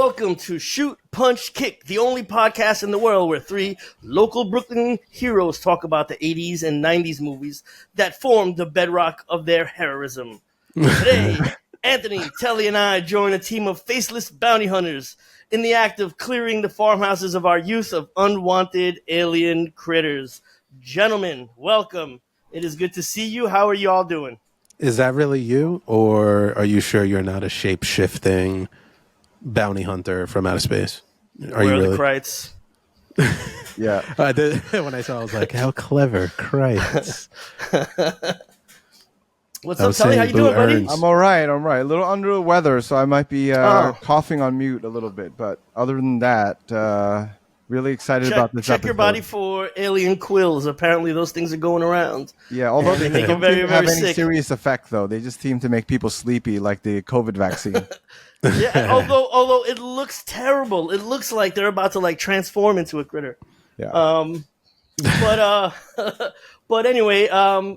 welcome to Shoot, Punch, Kick, the only podcast in the world where three local Brooklyn heroes talk about the 80s and 90s movies that formed the bedrock of their heroism. Today, Anthony, Telly, and I join a team of faceless bounty hunters in the act of clearing the farmhouses of our youth of unwanted alien critters. Gentlemen, welcome. It is good to see you. How are you all doing? Is that really you, or are you sure you're not a shape-shifting bounty hunter from outer space? Where are the Krites? Yeah. When I saw it, I was like, how clever, Krites. What's up, Telly? How you doing, buddy? I'm all right. A little under the weather, so I might be coughing on mute a little bit. But other than that, really excited about this episode. Check your body for alien quills. Apparently, those things are going around. Yeah, although they don't very have any sick. serious effect, though. They just seem to make people sleepy, like the COVID vaccine. Yeah, although it looks terrible. It looks like they're about to transform into a critter. Yeah. But anyway,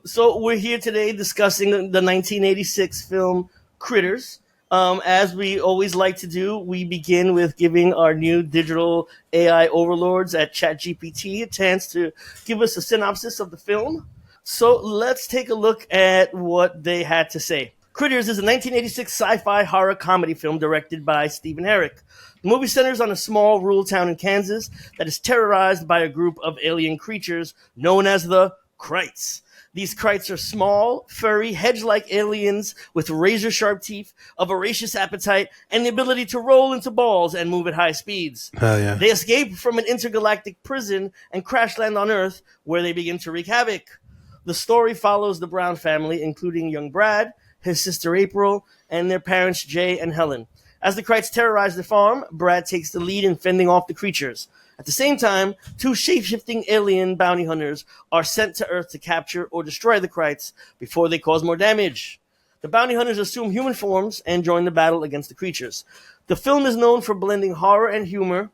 so we're here today discussing the 1986 film Critters. As we always like to do, we begin with giving our new digital AI overlords at ChatGPT a chance to give us a synopsis of the film. So let's take a look at what they had to say. Critters is a 1986 sci-fi horror comedy film directed by Stephen Herek. The movie centers on a small rural town in Kansas that is terrorized by a group of alien creatures known as the Krites. These Krites are small, furry, hedge-like aliens with razor-sharp teeth, a voracious appetite, and the ability to roll into balls and move at high speeds. Hell yeah. They escape from an intergalactic prison and crash land on Earth, where they begin to wreak havoc. The story follows the Brown family, including young Brad, his sister April, and their parents Jay and Helen. As the Krites terrorize the farm, Brad takes the lead in fending off the creatures. At the same time, two shape-shifting alien bounty hunters are sent to Earth to capture or destroy the Krites before they cause more damage. The bounty hunters assume human forms and join the battle against the creatures. The film is known for blending horror and humor,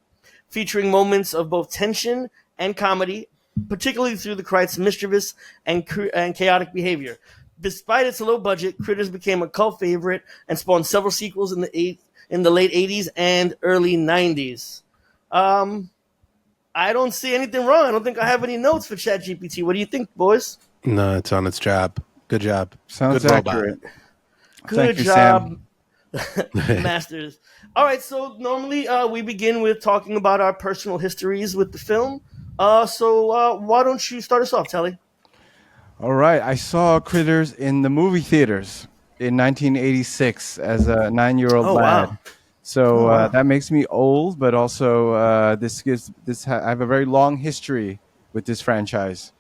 featuring moments of both tension and comedy, particularly through the Krites' mischievous and chaotic behavior. Despite its low budget, Critters became a cult favorite and spawned several sequels in the late 80s and early 90s. I don't see anything wrong. I don't think I have any notes for ChatGPT. What do you think, boys? No, it's on its job. Good job. Sounds Good accurate. Good Thank you, job, masters. All right, so normally we begin with talking about our personal histories with the film. So why don't you start us off, Telly? All right. I saw Critters in the movie theaters in 1986 as a 9-year-old lad. Wow. So that makes me old, but also I have a very long history with this franchise.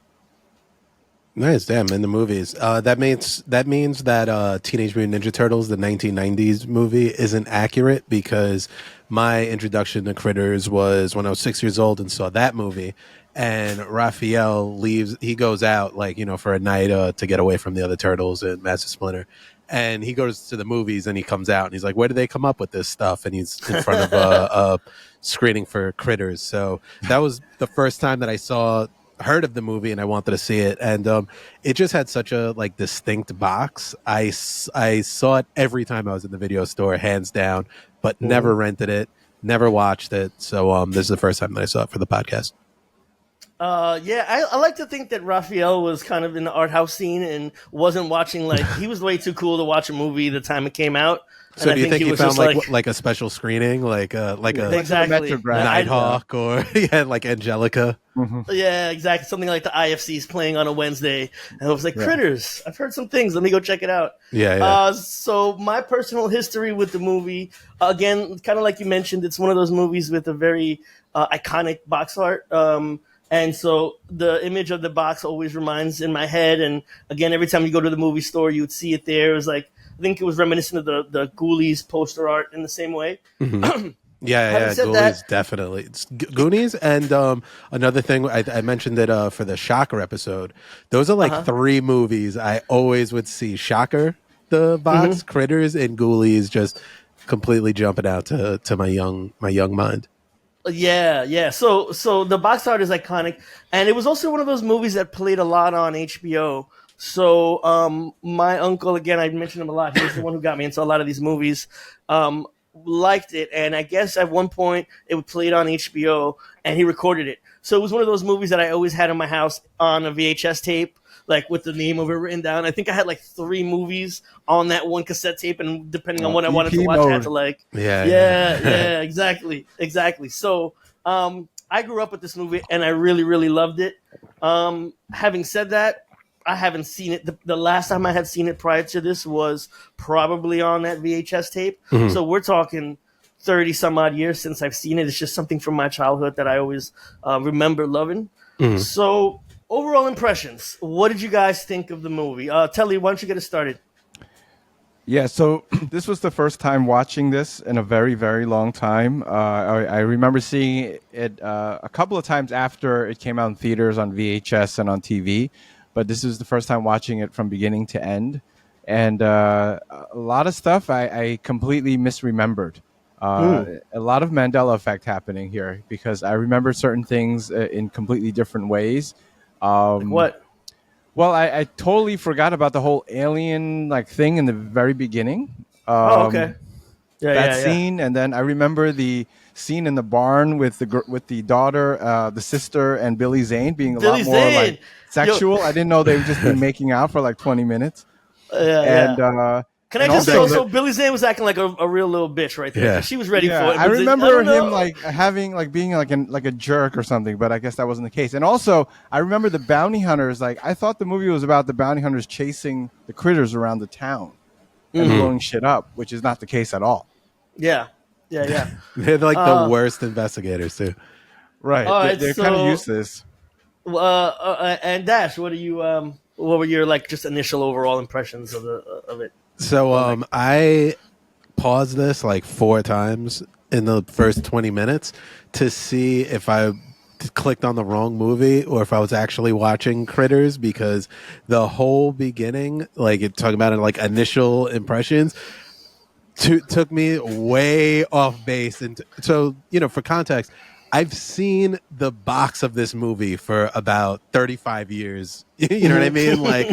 Nice, damn, in the movies. That means that Teenage Mutant Ninja Turtles, the 1990s movie, isn't accurate because my introduction to Critters was when I was 6 years old and saw that movie. And Raphael he goes out for a night to get away from the other turtles and Master Splinter. And he goes to the movies and he comes out and he's like, where did they come up with this stuff? And he's in front of a screening for Critters. So that was the first time that I heard of the movie and I wanted to see it. And it just had such a distinct box. I saw it every time I was in the video store, hands down, but never rented it, never watched it. So this is the first time that I saw it for the podcast. I like to think that Raphael was kind of in the art house scene and wasn't watching he was way too cool to watch a movie the time it came out. So do you think he found like a special screening, like a exactly Nighthawk or like Angelica? Mm-hmm. Yeah, exactly. Something like the IFC is playing on a Wednesday, and I was like, Critters. I've heard some things. Let me go check it out. Yeah. So my personal history with the movie, again, kind of like you mentioned, it's one of those movies with a very iconic box art. And so the image of the box always reminds in my head. And again, every time you go to the movie store, you would see it there. It was I think it was reminiscent of the Ghoulies poster art in the same way. Mm-hmm. Yeah, Ghoulies, definitely. It's Goonies. And another thing, I mentioned it for the Shocker episode. Those are three movies I always would see. Shocker, the box, Critters, and Ghoulies just completely jumping out to my young mind. Yeah. So the box art is iconic, and it was also one of those movies that played a lot on HBO. So my uncle, again, I mentioned him a lot. He's the one who got me into a lot of these movies. liked it, and I guess at one point it played on HBO, and he recorded it. So it was one of those movies that I always had in my house on a VHS tape, like with the name of it written down. I think I had like 3 movies on that one cassette tape, and depending on what I wanted to watch, I had to like, yeah, exactly. So I grew up with this movie, and I really, really loved it. Having said that, I haven't seen it. The last time I had seen it prior to this was probably on that VHS tape. Mm-hmm. So we're talking 30 some odd years since I've seen it. It's just something from my childhood that I always remember loving. Mm-hmm. So overall impressions. What did you guys think of the movie? Telly, why don't you get us started? Yeah, so this was the first time watching this in a very, very long time. I remember seeing it a couple of times after it came out in theaters on VHS and on TV, but this is the first time watching it from beginning to end. And a lot of stuff I completely misremembered. A lot of Mandela effect happening here because I remember certain things in completely different ways. Like what? Well, I totally forgot about the whole alien like thing in the very beginning. Okay. That scene, and then I remember the scene in the barn with the daughter, the sister, and Billy Zane being a lot more like sexual. I didn't know they would just be making out for like 20 minutes. Can I just say also Billy Zane was acting like a real little bitch right there. Yeah. She was ready for it. I remember him like being like a jerk or something, but I guess that wasn't the case. And also, I remember the bounty hunters. Like I thought the movie was about the bounty hunters chasing the critters around the town and blowing shit up, which is not the case at all. Yeah. They're like the worst investigators too. Right. They're kind of useless. And Dash, what were your like just initial overall impressions of it? So I paused this like 4 times in the first 20 minutes to see if I clicked on the wrong movie or if I was actually watching Critters, because the whole beginning, like it talking about it, like initial impressions, took me way off base. And so, for context, I've seen the box of this movie for about 35 years. You know what I mean? Like,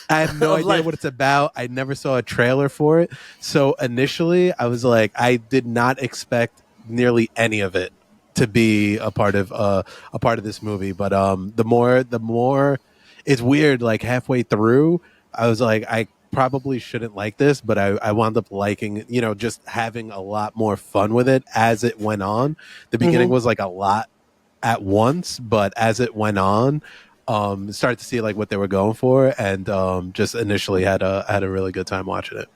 I have no idea what it's about. I never saw a trailer for it. So initially, I was like, I did not expect nearly any of it to be a part of this movie. But the more it's weird. Like halfway through, I was like, I probably shouldn't like this, but I wound up liking, just having a lot more fun with it as it went on. The beginning was like a lot at once, but as it went on, started to see like what they were going for, and just initially had a really good time watching it.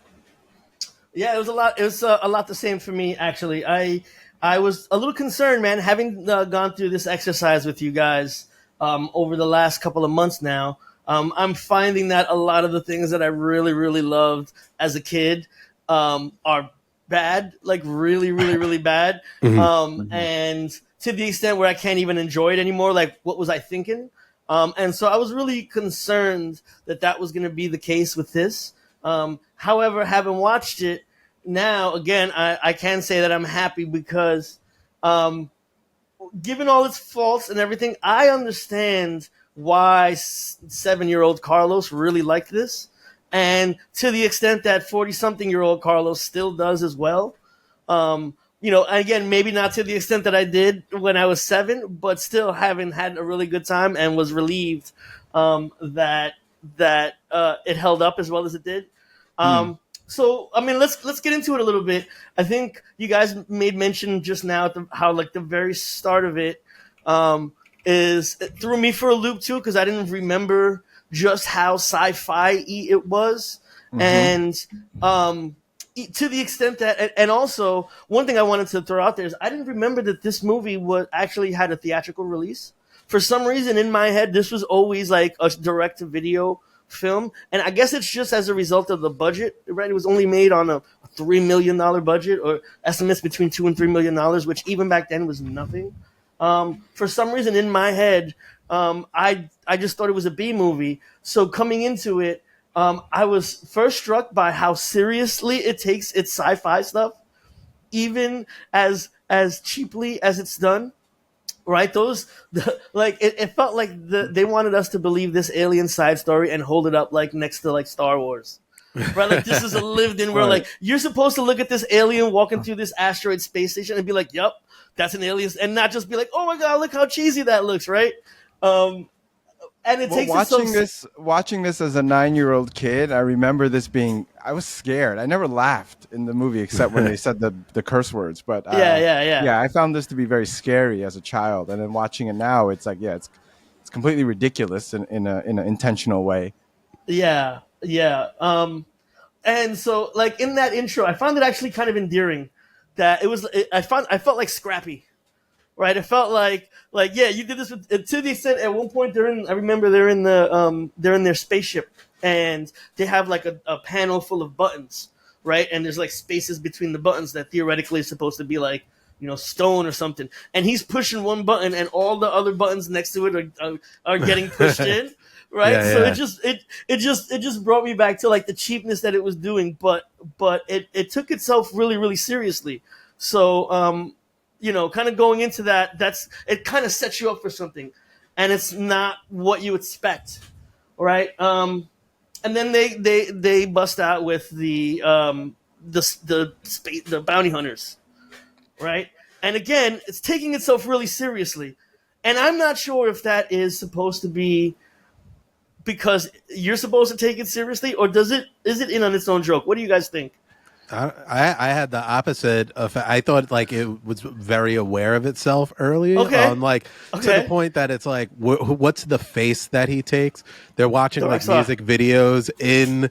Yeah, it was a lot. It was a lot the same for me, actually. I was a little concerned, man, having gone through this exercise with you guys over the last couple of months now. I'm finding that a lot of the things that I really, really loved as a kid are bad, like really, really, really bad. And to the extent where I can't even enjoy it anymore. Like, what was I thinking? And so I was really concerned that was going to be the case with this. However, having watched it now, again, I can say that I'm happy because given all its faults and everything, I understand why 7-year-old Carlos really liked this, and to the extent that 40-something-year-old Carlos still does as well. Again, maybe not to the extent that I did when I was 7, but still having had a really good time and was relieved that it held up as well as it did. So, I mean, let's get into it a little bit. I think you guys made mention just now how like the very start of it it threw me for a loop too, because I didn't remember just how sci-fi it was. And to the extent that, and also one thing I wanted to throw out there is I didn't remember that this movie actually had a theatrical release. For some reason in my head, this was always like a direct-to-video film, and I guess it's just as a result of the budget, right? It was only made on a $3 million budget, or estimates between $2 and $3 million, which even back then was nothing. For some reason in my head, I just thought it was a B movie. So coming into it, I was first struck by how seriously it takes its sci-fi stuff, even as cheaply as it's done. Right? It felt like they wanted us to believe this alien side story and hold it up like next to like Star Wars. right? Like this is a lived-in world. Right. Like you're supposed to look at this alien walking through this asteroid space station and be like, "Yep, that's an alien," and not just be like, "Oh my god, look how cheesy that looks," right? Um, and it Well, takes it so. watching this as a 9-year-old kid, I remember this being. I was scared. I never laughed in the movie except when they said the curse words. But Yeah. I found this to be very scary as a child, and then watching it now, it's like, it's completely ridiculous in an intentional way. Yeah. And so like in that intro, I found it actually kind of endearing. That it was. I felt like Scrappy. Right, it felt like yeah, you did this with, to the extent at one point they're in. I remember they're in their spaceship and they have like a panel full of buttons, right? And there's like spaces between the buttons that theoretically is supposed to be like stone or something. And he's pushing one button and all the other buttons next to it are getting pushed in, right? Yeah, So yeah. it just brought me back to like the cheapness that it was doing, but it took itself really really seriously. So kind of going into that's it kind of sets you up for something, and it's not what you expect, right? And then they bust out with the bounty hunters, right? And again, it's taking itself really seriously, and I'm not sure if that is supposed to be because you're supposed to take it seriously, or is it in on its own joke? What do you guys think? I had the opposite of. I thought like it was very aware of itself early Okay. on, like to the Okay. point that it's like, what's the face that he takes? They're watching like Rockstar. music videos in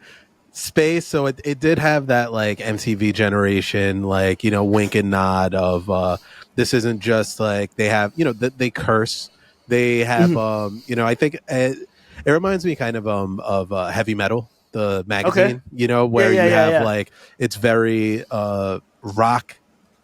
space, so it did have that like MTV generation, like wink and nod of this isn't just like they have they curse, they have I think it reminds me kind of Heavy Metal, the Okay. magazine, where you have Yeah. like it's very rock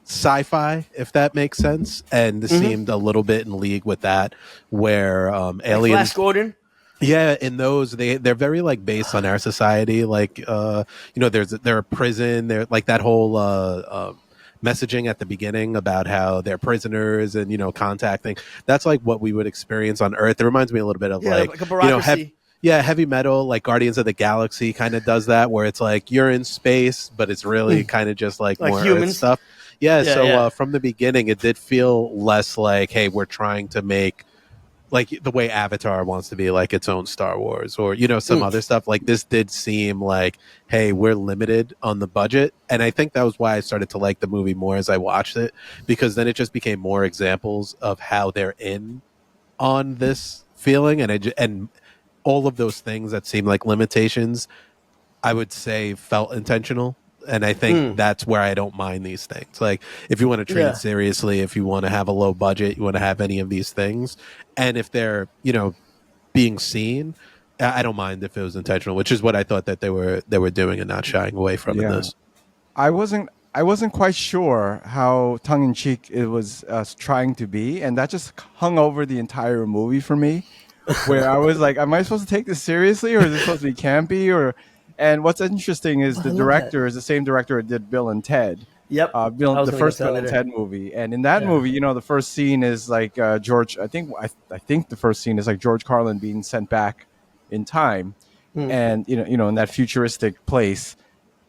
sci-fi, if that makes sense, and this seemed a little bit in league with that, where Like Flash aliens. Gordon. Yeah, in those they're very like based on our society, like they're a prison, they're like that whole messaging at the beginning about how they're prisoners and contacting. That's like what we would experience on Earth. It reminds me a little bit of Yeah, like like a bureaucracy. heavy metal, like Guardians of the Galaxy kind of does that, where it's like you're in space, but it's really kind of just like Like more Earth humans. stuff. Yeah, Yeah, so yeah. from the beginning, it did feel less like, hey, we're trying to make like the way Avatar wants to be like its own Star Wars or some other stuff. Like this did seem like, hey, we're limited on the budget, and I think that was why I started to like the movie more as I watched it, because then it just became more examples of how they're in on this feeling, and all of those things that seem like limitations, I would say felt intentional. And I think that's where I don't mind these things. Like, if you want to treat Yeah. it seriously, if you want to have a low budget, you want to have any of these things, and if they're being seen, I don't mind if it was intentional, which is what I thought that they were doing and not shying away from in Yeah. this. I wasn't quite sure how tongue in cheek it was trying to be, and that just hung over the entire movie for me. Where I was like, "Am I supposed to take this seriously, or is this supposed to be campy?" And what's interesting is the I love that. director is the same director that did Bill and Ted. Yep. I The was gonna get first to that Bill and later. Ted movie, and in that Yeah. movie, the first scene is like George. I think the first scene is like George Carlin being sent back in time, and in that futuristic place,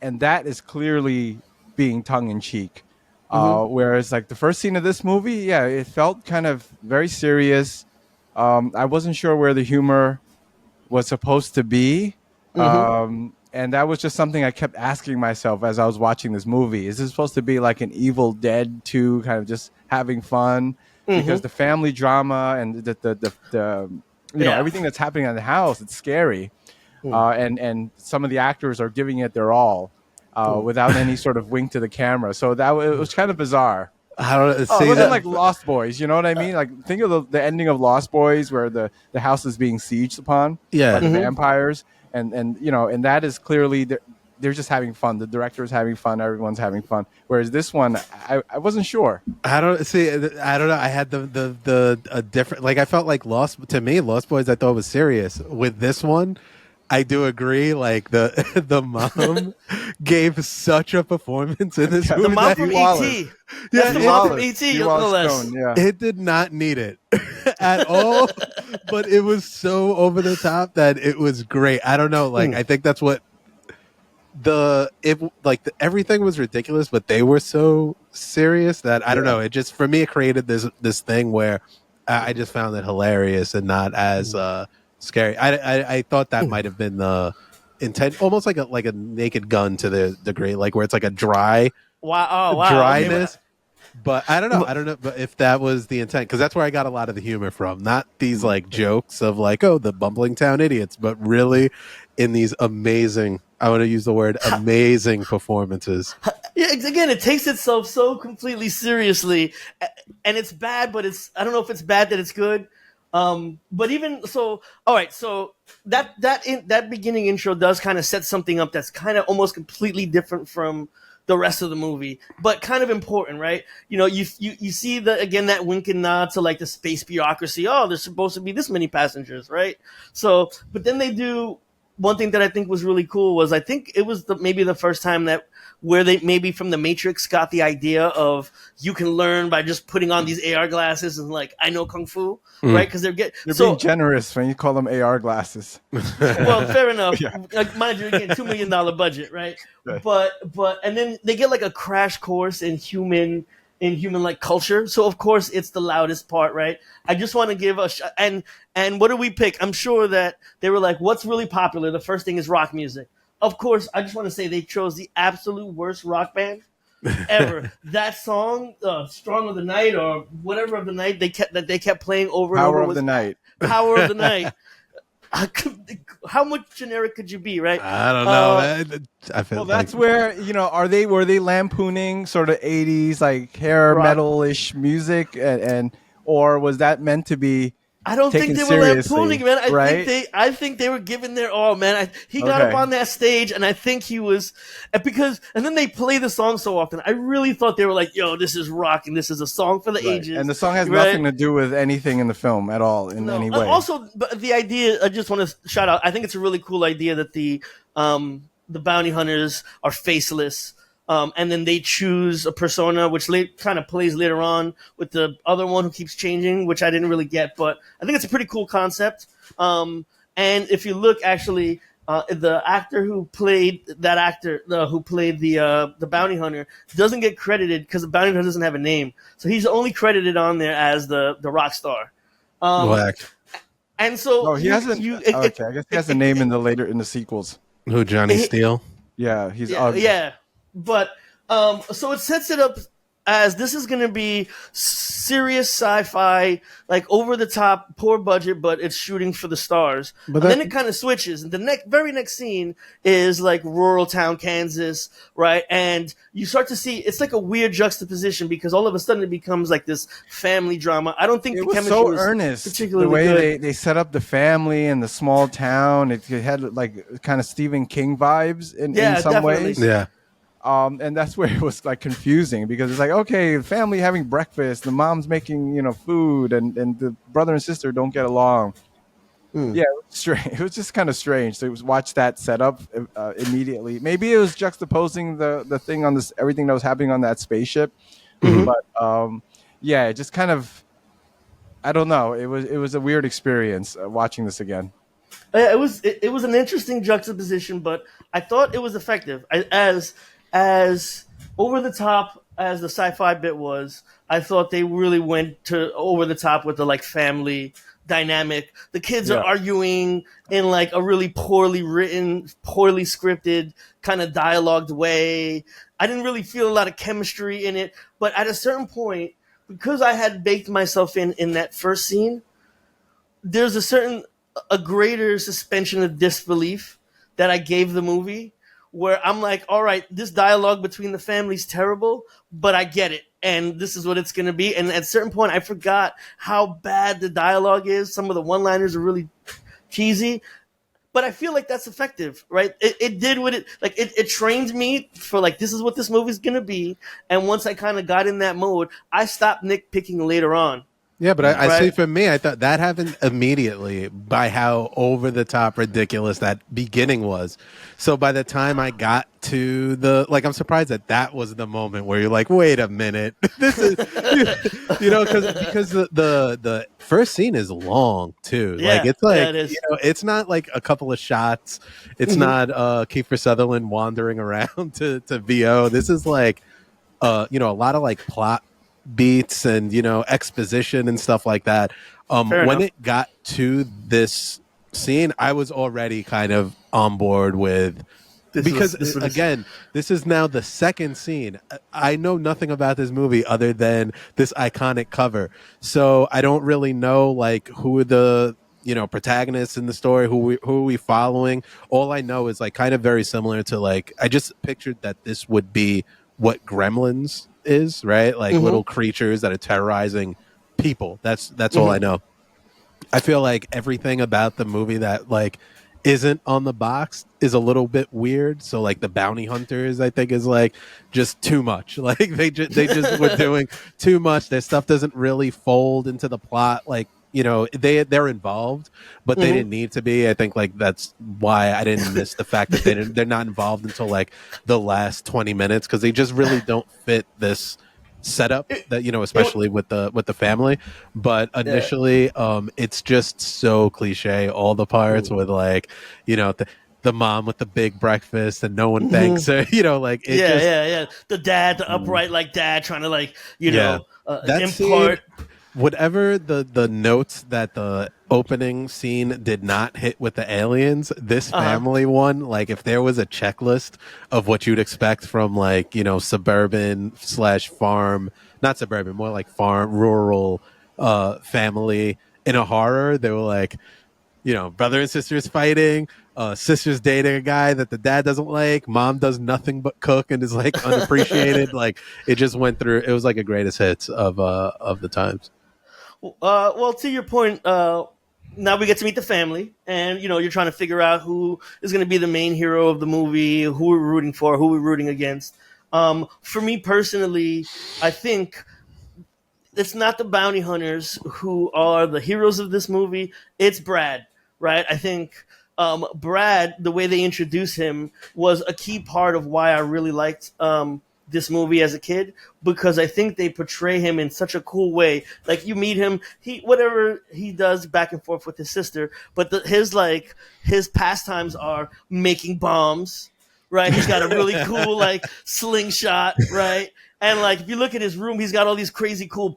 and that is clearly being tongue in cheek. Whereas like the first scene of this movie, yeah, it felt kind of very serious. I wasn't sure where the humor was supposed to be. And that was just something I kept asking myself as I was watching this movie. Is this supposed to be like an Evil Dead 2 kind of just having fun? Because the family drama and the Yeah. everything that's happening in the house, it's scary. And some of the actors are giving it their all without any sort of wink to the camera. So it was kind of bizarre. I don't It see wasn't that. like Lost Boys, you know what I mean? Like think of the ending of Lost Boys where the house is being sieged upon Yeah. by the vampires, and and that is clearly they're just having fun. The director is having fun. Everyone's having fun. Whereas this one, I wasn't sure. I don't see. I don't know. I had the a different. Like I felt like Lost Boys. I thought was serious. With this one, I do agree. Like the mom gave such a performance in this movie. The mom that from Wallace. E.T. That's the mom from E.T. No less. Stone, yeah. it did not need it at all, but it was so over the top that it was great. I don't know. Like I think that's what everything was ridiculous, but they were so serious that I don't know. It just for me it created this thing where I just found it hilarious and not as scary. I thought that might have been the intent, almost like a Naked Gun to the degree, like where it's like a Wow! Oh, wow! Okay, dryness. But I don't know. I don't know but if that was the intent, because that's where I got a lot of the humor from. Not these like jokes of like, oh, the bumbling town idiots, but really in these amazing, I want to use the word amazing performances. yeah. Again, it takes itself so completely seriously, and it's bad. But I don't know if it's bad that it's good. But even so, all right. So that beginning intro does kind of set something up that's kind of almost completely different from the rest of the movie, but kind of important, right? You know, you see that wink and nod to like the space bureaucracy. Oh, there's supposed to be this many passengers, right? So, but then they do one thing that I think was really cool was I think it was maybe the first time that where they maybe from the Matrix got the idea of you can learn by just putting on these AR glasses and like I know kung fu, right? Because You're being generous when you call them AR glasses. Well, fair enough. Like, mind you, again, $2 million budget, right? But and then they get like a crash course in human like culture. So of course it's the loudest part, right? I just want to give and what do we pick? I'm sure that they were like, what's really popular? The first thing is rock music. Of course, I just want to say they chose the absolute worst rock band ever. That song, "Strong of the Night" or whatever of the night they kept playing over and over. Power of the Night. Power of the Night. How much generic could you be, right? I don't know. I feel that's where were they lampooning sort of 80s like hair metal-ish music and or was that meant to be? I don't think they were lampooning, man. I think they were giving their all, man. He got up on that stage, and I think he was and then they play the song so often. I really thought they were like, "Yo, this is rock, and this is a song for the ages." And the song has nothing to do with anything in the film at all in any way. Also, but the idea, I just want to shout out. I think it's a really cool idea that the bounty hunters are faceless. And then they choose a persona, which kind of plays later on with the other one who keeps changing, which I didn't really get, but I think it's a pretty cool concept. And if you look, actually, the actor who played the bounty hunter doesn't get credited because the bounty hunter doesn't have a name, so he's only credited on there as the rock star. Black. And so he hasn't. I guess he has a name in the sequels. Who, Johnny Steele? Yeah, he's yeah. But so it sets it up as this is going to be serious sci-fi, like over the top, poor budget, but it's shooting for the stars. But then it kind of switches, and the very next scene is like rural town Kansas, right? And you start to see it's like a weird juxtaposition because all of a sudden it becomes like this family drama. I don't think it the was chemistry so was earnest. Particularly the way good. They set up the family and the small town. It had like kind of Stephen King vibes in some definitely. ways. Yeah. And that's where it was like confusing because it's like, okay, the family having breakfast, the mom's making, food and the brother and sister don't get along. Yeah, it was strange. It was just kind of strange to watch that set up immediately. Maybe it was juxtaposing the thing on this, everything that was happening on that spaceship. But it just kind of, I don't know. It was a weird experience watching this again. It was an interesting juxtaposition, but I thought it was effective. As over the top as the sci-fi bit was, I thought they really went to over the top with the like family dynamic. The kids are arguing in like a really poorly written, poorly scripted kind of dialogued way. I didn't really feel a lot of chemistry in it, but at a certain point, because I had baked myself in that first scene, there's a greater suspension of disbelief that I gave the movie, where I'm like, all right, this dialogue between the family's terrible, but I get it, and this is what it's going to be. And at a certain point, I forgot how bad the dialogue is. Some of the one-liners are really cheesy, but I feel like that's effective, right? It did what it trained me for like, this is what this movie's going to be. And once I kind of got in that mode, I stopped nitpicking later on. Yeah, but I Right. see. For me, I thought that happened immediately by how over the top ridiculous that beginning was. So by the time I got to I'm surprised that that was the moment where you're like, wait a minute, this is, because the first scene is long too. Like Yeah, it's yeah, like it is. it's not like a couple of shots. It's Mhm. not Kiefer Sutherland wandering around to VO. This is like a lot of like plot beats and exposition and stuff like that. Fair When enough. it got to this scene, I was already kind of on board with, because This was again, this is now the second scene. I know nothing about this movie other than this iconic cover, so I don't really know like who are the protagonists in the story, who are we following. All I know is like kind of very similar to, like, I just pictured that this would be what Gremlins is, right? Like Mhm. little creatures that are terrorizing people. That's all I Mhm. know. I feel like everything about the movie that like isn't on the box is a little bit weird. So like the bounty hunters, I think, is like just too much. Like they just were doing too much. Their stuff doesn't really fold into the plot. Like they're involved, but they Mhm. didn't need to be. I think like that's why I didn't miss the fact that they're not involved until like the last 20 minutes, because they just really don't fit this setup It, that it, especially with the family. But yeah. initially it's just so cliche, all the parts with like the mom with the big breakfast and no one thanks Mhm. her. Like it Yeah, just yeah, yeah. The dad, the mm, upright like dad, trying to like yeah, that scene, impart. whatever the notes that the opening scene did not hit with the aliens, this Uh huh. family one, like if there was a checklist of what you'd expect from like suburban slash farm, not suburban, more like farm, rural family in a horror, they were like, brother and sisters fighting, sisters dating a guy that the dad doesn't like, mom does nothing but cook and is like unappreciated. Like it just went through. It was like a greatest hits of the times. Well, to your point, now we get to meet the family, and you're trying to figure out who is going to be the main hero of the movie, who we're rooting for, who we're rooting against. For me personally, I think it's not the bounty hunters who are the heroes of this movie. It's Brad, right? I think Brad, the way they introduce him, was a key part of why I really liked this movie as a kid, because I think they portray him in such a cool way. Like you meet him, he whatever he does back and forth with his sister, but his pastimes are making bombs. Right, he's got a really cool like slingshot, right? And like if you look at his room, he's got all these crazy cool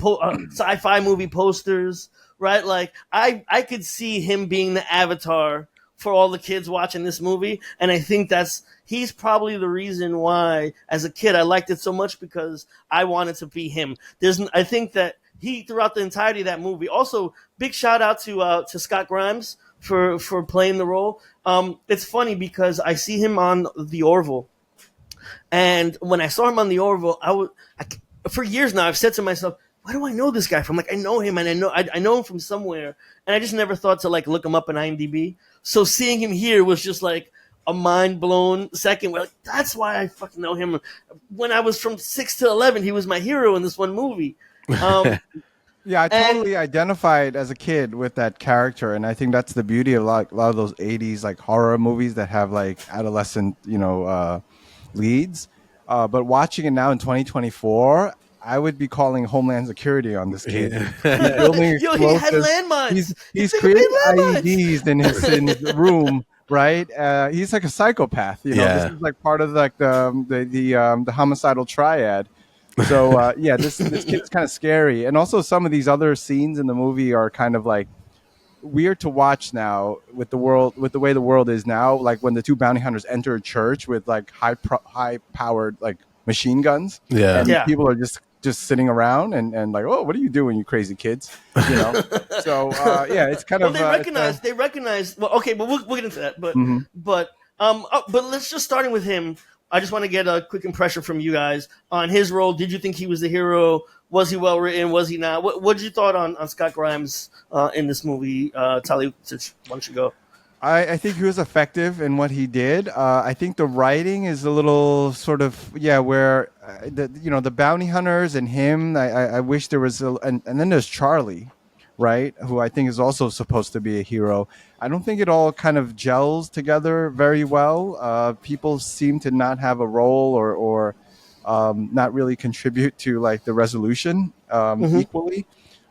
sci-fi movie posters, right? Like I could see him being the avatar for all the kids watching this movie, and I think he's probably the reason why as a kid I liked it so much, because I wanted to be him. I think that he throughout the entirety of that movie. Also, big shout out to Scott Grimes for playing the role. It's funny because I see him on the Orville, and when I saw him on the Orville, for years now I've said to myself, why do I know this guy from? Like I know him, and I know him from somewhere, and I just never thought to like look him up on IMDb. So seeing him here was just like a mind blown second. Where like that's why I fucking know him. When I was from 6 to 11, he was my hero in this one movie. Um, Yeah, I and totally identified as a kid with that character, and I think that's the beauty of a lot of those '80s like horror movies that have like adolescent, leads. But watching it now in 2024, I would be calling Homeland Security on this kid. He's Yeah. building yo, he had explosives. landmines. He's Nigga made creating landmines. IEDs in his room, right? He's like a psychopath. This Yeah. is like part of like the homicidal triad. So yeah, this kid's kind of scary, and also some of these other scenes in the movie are kind of like weird to watch now with the way the world is now. Like when the two bounty hunters enter a church with like high powered like machine guns, Yeah. and Yeah. people are just sitting around and like, oh, what are you doing, you crazy kids? So yeah, it's kind Well, of they recognize. Well, okay, but we'll get into that. mhm. But let's just starting with him. I just want to get a quick impression from you guys on his role. Did you think he was the hero? Was he well written? Was he not? What did you thought on Scott Grimes in this movie? Tali, why don't you go? I think he was effective in what he did. I think the writing is a little sort of where the bounty hunters and him. I wish there was and then there's Charlie, right? Who I think is also supposed to be a hero. I don't think it all kind of gels together very well. People seem to not have a role or not really contribute to like the resolution equally.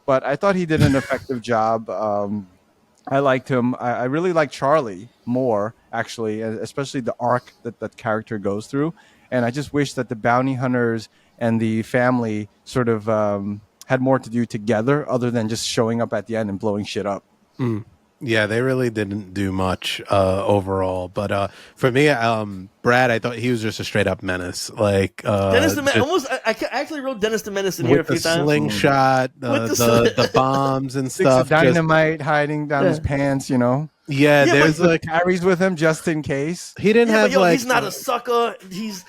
But I thought he did an effective job. I liked him. I really like Charlie more, actually, especially the arc that that character goes through. And I just wish that the bounty hunters and the family sort of had more to do together other than just showing up at the end and blowing shit up. Yeah, they really didn't do much overall. But for me, Brad, I thought he was just a straight up menace. Like Dennis the Menace. I actually wrote Dennis the Menace in here a few with the times. slingshot, the bombs and Sticks stuff. of dynamite hiding down his pants, you know. Yeah, there's Like carries with him just in case. he didn't have like he's not a sucker. He's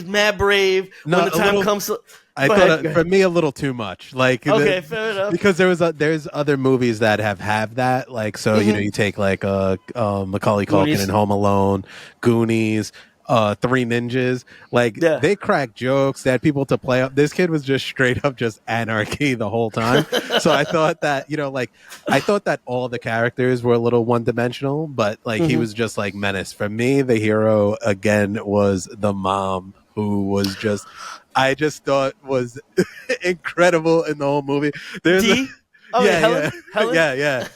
mad brave No, when the a time little- comes. I Go thought ahead. for me a little too much. Like Okay, fair enough. because there's other movies that have that. Like so you take like Macaulay Culkin Goonies. and Home Alone, Goonies. Three Ninjas, like they crack jokes. They had people to play up. This kid was just straight up just anarchy the whole time. So I thought that I thought that all the characters were a little one dimensional, but like he was just like menace. For me, the hero again was the mom, who was just I just thought was incredible in the whole movie. There's Helen? yeah.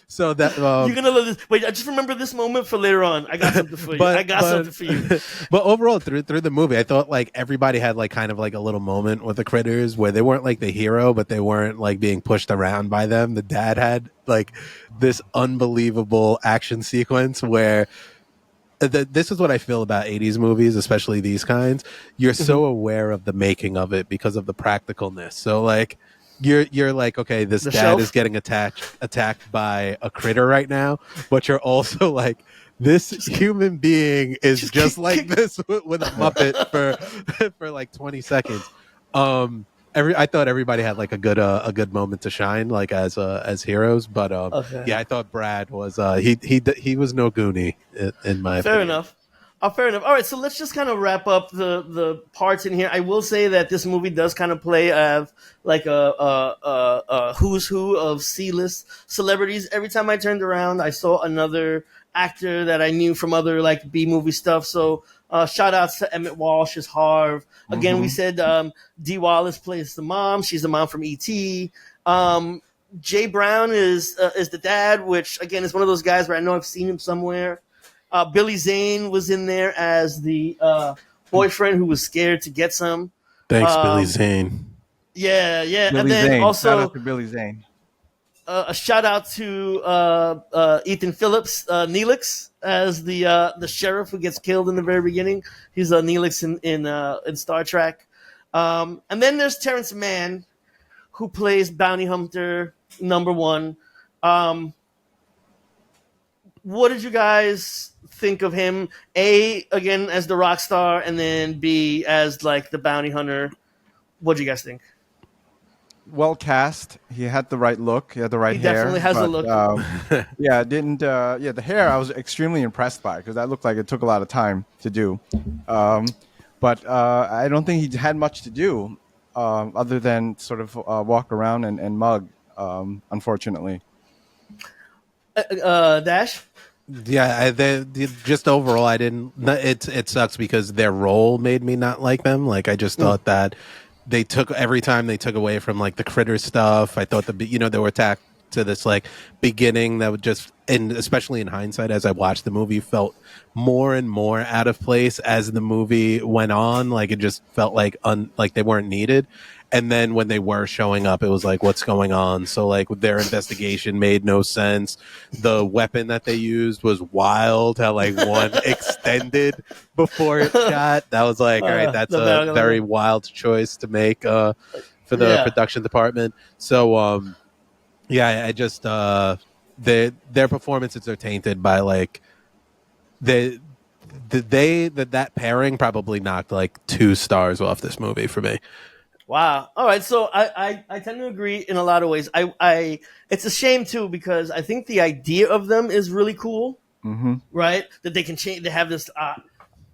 So that You're gonna love this. Wait, I just remember this moment for later on. I got something for you. Something for you. But overall, through the movie, I thought like everybody had like kind of like a little moment with the critters where they weren't like the hero, but they weren't like being pushed around by them. The dad had like this unbelievable action sequence where. This is what I feel about 80s movies, especially these kinds. You're so aware of the making of it because of the practicalness. So like you're like, okay, this dad is getting attacked by a critter right now, but you're also like, this human being is just like this with a Muppet for like 20 seconds. I thought everybody had like a good moment to shine, like as heroes. But yeah, I thought Brad was he was no Goonie in my Fair opinion. enough. Fair enough. All right, so let's just kind of wrap up the parts in here. I will say that this movie does kind of play like a who's who of C-list celebrities. Every time I turned around, I saw another actor that I knew from other like B-movie stuff. So shout outs to Emmett Walsh as Harv. Again, we said Dee Wallace plays the mom. She's the mom from E.T. Jay Brown is the dad, which again is one of those guys where I know I've seen him somewhere. Billy Zane was in there as the boyfriend who was scared to get some. Thanks, Billy Zane. Yeah. Billy And then Zane. also Shout out to Billy Zane. a shout out to Ethan Phillips, Neelix, as the sheriff who gets killed in the very beginning. He's Neelix in Star Trek. And then there's Terrence Mann, who plays Bounty Hunter #1. What did you guys think of him? A, again, as the rock star, and then B, as like the bounty hunter. What do you guys think? Well cast. He had the right look. He had the right He hair. definitely has a look. The hair I was extremely impressed by because that looked like it took a lot of time to do. But I don't think he had much to do other than sort of walk around and mug, unfortunately. Dash? Yeah, just overall, I didn't. It sucks because their role made me not like them. Like I just thought that they took every time they took away from like the critter stuff. I thought they were attacked to this like beginning that would just, and especially in hindsight, as I watched the movie, felt more and more out of place as the movie went on. Like it just felt like like they weren't needed. And then when they were showing up, it was like, what's going on? So like their investigation made no sense. The weapon that they used was wild. How like one extended before it shot. That was like, all right, that's a very wild choice to make for the production department. So yeah, I just their performances are tainted by like that pairing probably knocked like 2 stars off this movie for me. Wow. All right. So I tend to agree in a lot of ways. I it's a shame too because I think the idea of them is really cool, Mm-hmm. right? That they can change. They have this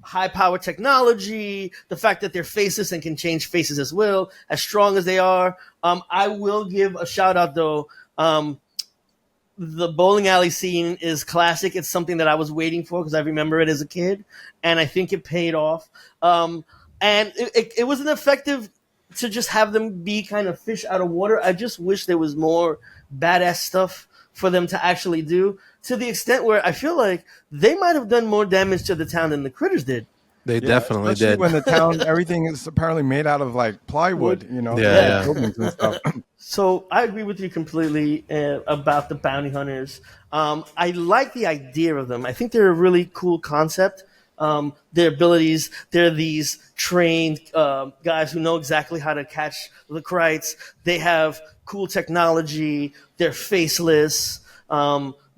high power technology. The fact that they're faceless and can change faces as well, as strong as they are. I will give a shout out though. The bowling alley scene is classic. It's something that I was waiting for because I remember it as a kid, and I think it paid off. And it was an effective to just have them be kind of fish out of water. I just wish there was more badass stuff for them to actually do to the extent where I feel like they might have done more damage to the town than the critters did. They Yeah, definitely especially did. when the town, everything is apparently made out of like plywood, Wood. you know, Yeah, the Yeah. yeah. buildings and stuff. So I agree with you completely about the bounty hunters. I like the idea of them. I think they're a really cool concept. Their abilities, they're these trained guys who know exactly how to catch the krites. They have cool technology. They're faceless.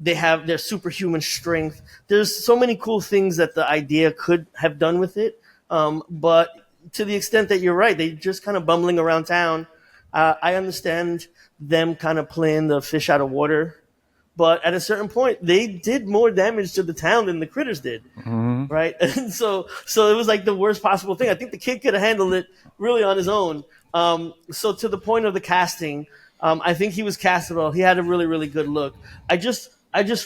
They have their superhuman strength. There's so many cool things that the idea could have done with it. But to the extent that you're right, they just kind of bumbling around town. I understand them kind of playing the fish out of water, but at a certain point, they did more damage to the town than the critters did, Mm-hmm. right? And so it was like the worst possible thing. I think the kid could have handled it really on his own. So to the point of the casting, I think he was cast well. He had a really, really good look. I just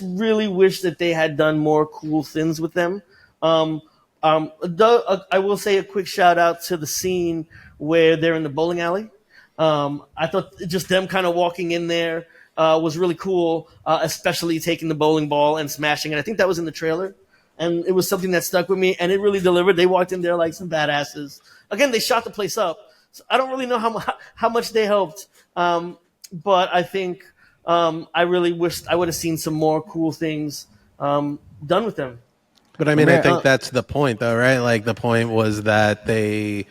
really wish that they had done more cool things with them. Um, I will say a quick shout out to the scene where they're in the bowling alley. I thought just them kind of walking in there was really cool, especially taking the bowling ball and smashing it. I think that was in the trailer, and it was something that stuck with me, and it really delivered. They walked in there like some badasses. Again, they shot the place up, so I don't really know how much they helped, but I think I really wished I would have seen some more cool things done with them. But I Let mean, me, I think that's the point, though, right? Like the point was that they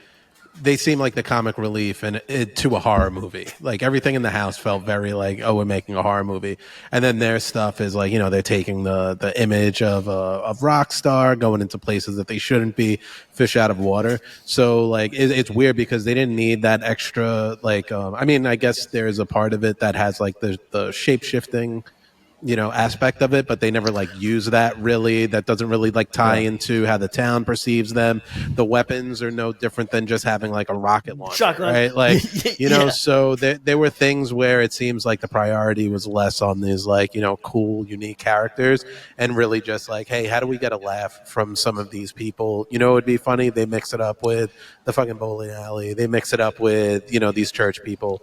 seem like the comic relief and it to a horror movie. Like everything in the house felt very like, oh, we're making a horror movie. And then their stuff is like, they're taking the image of Rockstar, going into places that they shouldn't be, fish out of water. So like it's weird because they didn't need that extra like. I mean, I guess there's a part of it that has like the shape shifting aspect of it, but they never like use that really. That doesn't really like tie into how the town perceives them. The weapons are no different than just having like a rocket launcher, Shotgun, right? Like, yeah. so there were things where it seems like the priority was less on these like, cool, unique characters and really just like, hey, how do we get a laugh from some of these people? It would be funny. They mix it up with the fucking bowling alley. They mix it up with, these church people.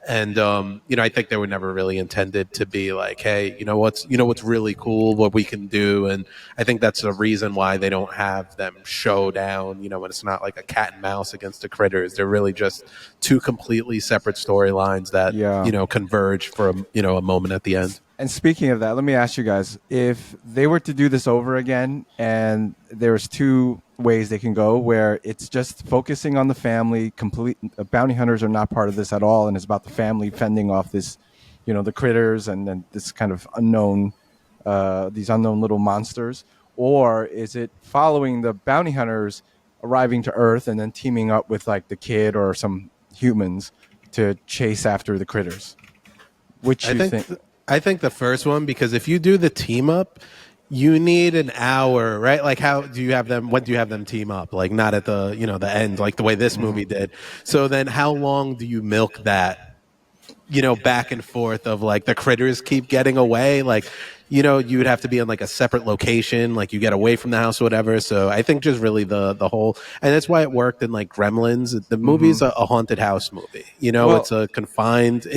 And I think they were never really intended to be like, hey, what's really cool, what we can do, and I think that's the reason why they don't have them show down. When it's not like a cat and mouse against the critters, they're really just two completely separate storylines that Yeah. converge for a moment at the end. And speaking of that, let me ask you guys, if they were to do this over again and there's two ways they can go where it's just focusing on the family, complete bounty hunters are not part of this at all, and it's about the family fending off this, the critters and then this kind of unknown, these unknown little monsters, or is it following the bounty hunters arriving to Earth and then teaming up with like the kid or some humans to chase after the critters? Which you think? I think the first one, because if you do the team up, you need an hour, right? Like how do you have them? When do you have them team up? Like not at the the end, like the way this movie did. So then, how long do you milk that? Back and forth of like the critters keep getting away. Like, you would have to be in like a separate location, like you get away from the house or whatever. So I think just really the whole, and that's why it worked in like Gremlins. The movie's a haunted house movie. It's a confined.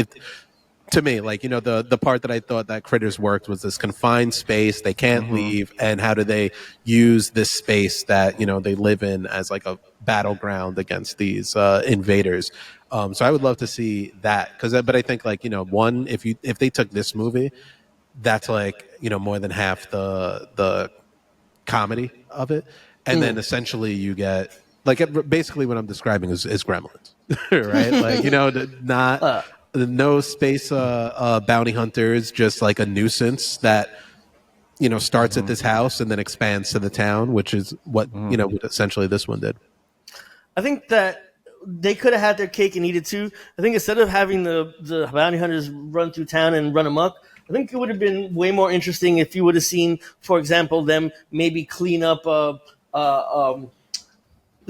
To me, like, the part that I thought that critters worked was this confined space. They can't leave. And how do they use this space that, they live in as like a battleground against these invaders? So I would love to see that. But I think like, one, if they took this movie, that's like, more than half the comedy of it. And then essentially you get like basically what I'm describing is Gremlins, right? Like, not no space bounty hunters, just like a nuisance that starts at this house and then expands to the town, which is what what essentially this one did. I think that they could have had their cake and eat it too. I think instead of having the bounty hunters run through town and run amok, I think it would have been way more interesting if you would have seen, for example, them maybe clean up the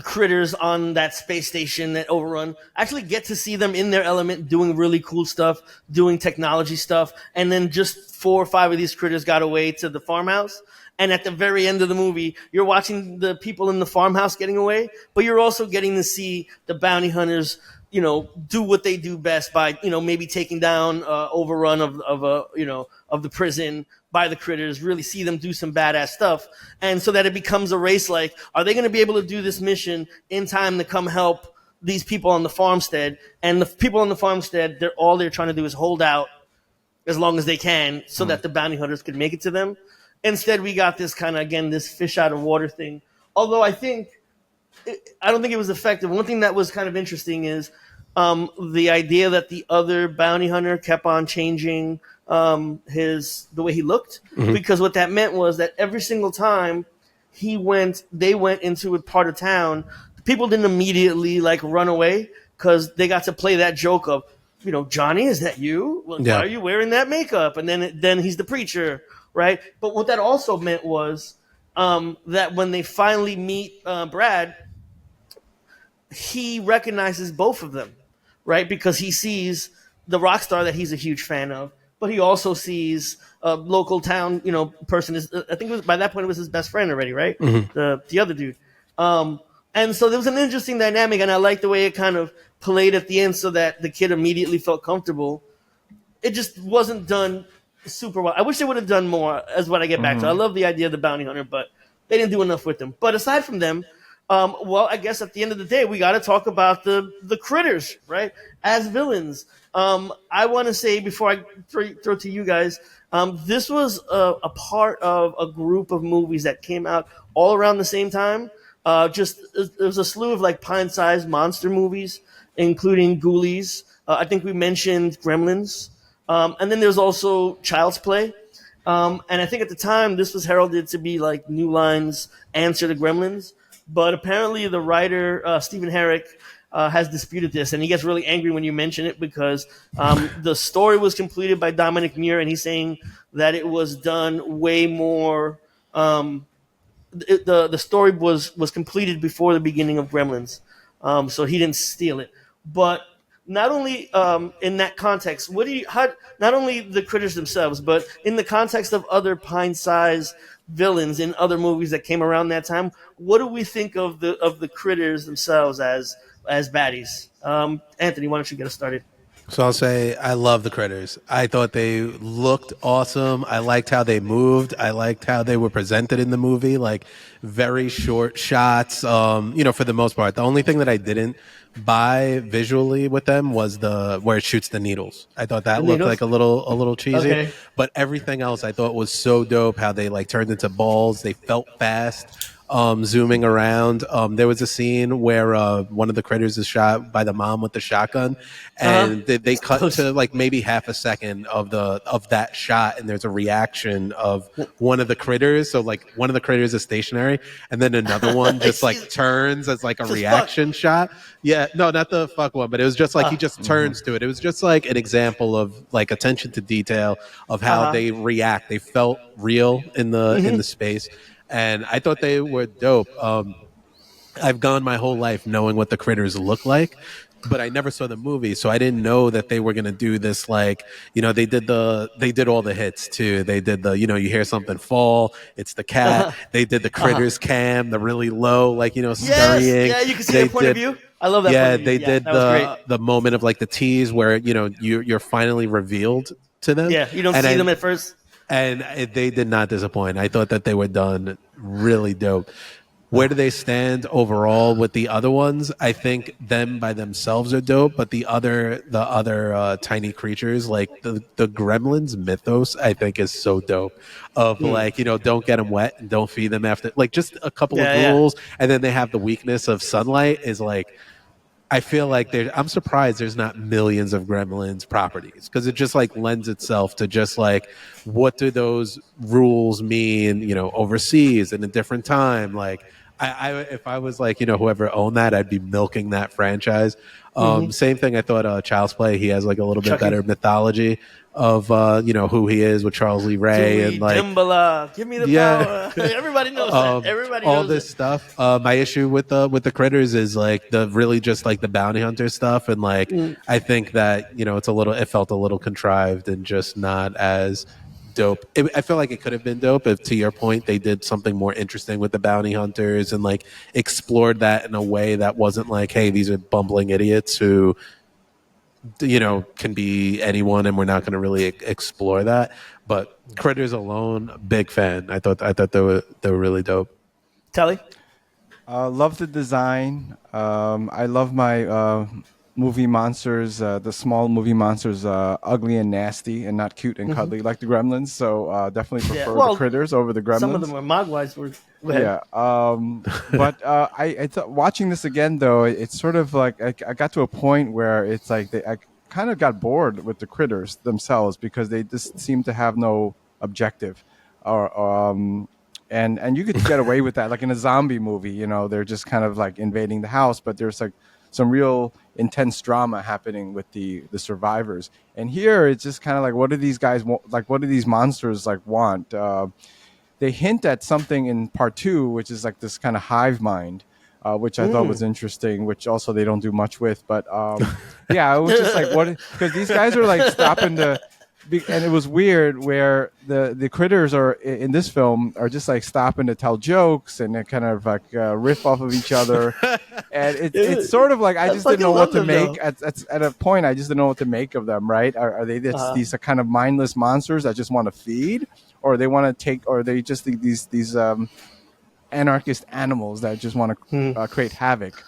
critters on that space station that overrun. Actually get to see them in their element doing really cool stuff, doing technology stuff, and then just 4 or 5 of these critters got away to the farmhouse. And at the very end of the movie, you're watching the people in the farmhouse getting away, but you're also getting to see the bounty hunters, do what they do best by, maybe taking down overrun of the prison by the critters, really see them do some badass stuff. And so that it becomes a race, like, are they going to be able to do this mission in time to come help these people on the farmstead? And the people on the farmstead, they're trying to do is hold out as long as they can so that the bounty hunters could make it to them. Instead, we got this kind of, again, this fish out of water thing. Although I don't think it was effective. One thing that was kind of interesting is the idea that the other bounty hunter kept on changing the way he looked, because what that meant was that every single time they went into a part of town, people didn't immediately like run away because they got to play that joke of, Johnny, is that you? Well, Yeah. why are you wearing that makeup? And then he's the preacher, right? But what that also meant was that when they finally meet Brad, he recognizes both of them, right? Because he sees the rock star that he's a huge fan of, but he also sees a local town, person. I think by that point it was his best friend already, right? The other dude. And so there was an interesting dynamic, and I liked the way it kind of played at the end, so that the kid immediately felt comfortable. It just wasn't done super well. I wish they would have done more, as what I get back to. I love the idea of the bounty hunter, but they didn't do enough with them. But aside from them, I guess at the end of the day, we got to talk about the critters, right? As villains. I want to say, before I throw to you guys, this was a part of a group of movies that came out all around the same time. There was a slew of like pint-sized monster movies, including Ghoulies. I think we mentioned Gremlins. And then there's also Child's Play. And I think at the time this was heralded to be like New Line's answer to Gremlins. But apparently the writer, Stephen Herek, has disputed this. And he gets really angry when you mention it, because the story was completed by Dominic Muir, and he's saying that it was done way more. The story was completed before the beginning of Gremlins. So he didn't steal it. But not only in that context, not only the critters themselves, but in the context of other pint-sized villains in other movies that came around that time, what do we think of the critters themselves as baddies? Anthony, why don't you get us started? So I'll say I love the critters. I thought they looked awesome. I liked how they moved. I liked how they were presented in the movie, like very short shots. For the most part, the only thing that I didn't buy visually with them was where it shoots the needles. I thought that looked like a little cheesy. Okay. But everything else I thought was so dope. How they like turned into balls. They felt fast. Zooming around. There was a scene where one of the critters is shot by the mom with the shotgun, and they cut to like maybe half a second of that shot, and there's a reaction of one of the critters. So like one of the critters is stationary, and then another one just like turns as like a reaction shot. Yeah, no, not the fuck one, but it was just like he just turns to it. It was just like an example of like attention to detail of how they react. They felt real in the space. And I thought they were dope. I've gone my whole life knowing what the critters look like, but I never saw the movie, so I didn't know that they were gonna do this. Like, they did all the hits too. They did you hear something fall, it's the cat. They did the critters cam, the really low, like scurrying. Yeah, you can see their point of view. I love that. Yeah, point of they view. did the moment of like the tease where you're finally revealed to them. Yeah, you don't see them at first. And they did not disappoint. I thought that they were done really dope. Where do they stand overall with the other ones? I think them by themselves are dope, but the other tiny creatures, like the Gremlins mythos, I think is so dope. Of like, don't get them wet and don't feed them after, like just a couple of rules. And then they have the weakness of sunlight is like, I feel like I'm surprised there's not millions of Gremlins properties, because it just like lends itself to just like, what do those rules mean, overseas in a different time? Like, If I was like, whoever owned that, I'd be milking that franchise. Same thing. I thought Child's Play. He has like a little bit Chucky. better mythology of who he is with Charles Lee Ray Dewey, and like Dimbala, give me the power. Everybody knows that. Everybody all knows this it. stuff. My issue with the critters is like the really just like the bounty hunter stuff, and like I think that it felt a little contrived and just not as dope. I feel like it could have been dope if, to your point, they did something more interesting with the bounty hunters and like explored that in a way that wasn't like, hey, these are bumbling idiots who can be anyone, and we're not going to really explore that. But critters alone, big fan. I thought they were really dope. Telly? Love the design. I love my movie monsters, the small movie monsters, ugly and nasty and not cute and cuddly like the Gremlins. So definitely prefer the critters over the Gremlins. Some of them are mogwais. Yeah. But I thought watching this again, though, it's sort of like I got to a point where it's like I kind of got bored with the critters themselves because they just seem to have no objective. And you could get away with that. Like in a zombie movie, they're just kind of like invading the house, but there's like some real intense drama happening with the survivors. And here it's just kind of like, what do these guys want? Like, what do these monsters like want? They hint at something in part 2, which is like this kind of hive mind, which I thought was interesting, which also they don't do much with. But yeah, I was just like, what? Because these guys are like stopping to. And it was weird where the critters are in this film are just like stopping to tell jokes and they kind of like riff off of each other, and it's sort of like I just didn't know what to make at a point. I just didn't know what to make of them. Right? Are they these kind of mindless monsters that just want to feed, or they want to take, or are they just these anarchist animals that just want to create havoc?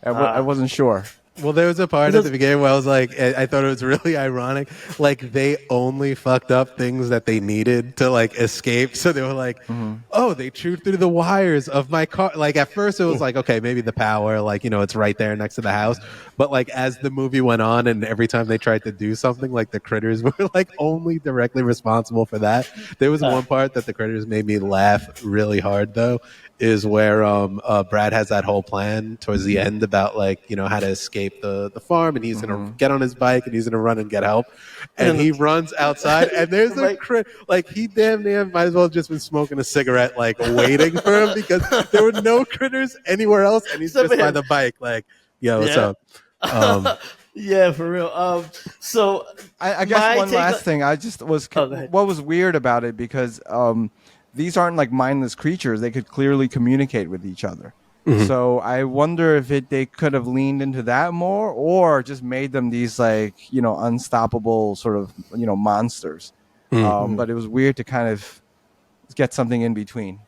I wasn't sure. Well, there was a part at the beginning where I was like, I thought it was really ironic. Like, they only fucked up things that they needed to, like, escape. So they were like, oh, they chewed through the wires of my car. Like, at first it was like, okay, maybe the power, like, it's right there next to the house. But, like, as the movie went on and every time they tried to do something, like, the critters were, like, only directly responsible for that. There was one part that the critters made me laugh really hard, though, is where Brad has that whole plan towards the end about, like, how to escape the farm, and he's gonna get on his bike and he's gonna run and get help, and he runs outside and there's a like he damn near might as well have just been smoking a cigarette, like waiting for him, because there were no critters anywhere else, and he's just by the bike like, yo, what's up? Yeah, for real. So I guess one last thing I just was what was weird about it, because these aren't like mindless creatures. They could clearly communicate with each other. So I wonder if they could have leaned into that more, or just made them these like, unstoppable sort of, monsters. But it was weird to kind of get something in between.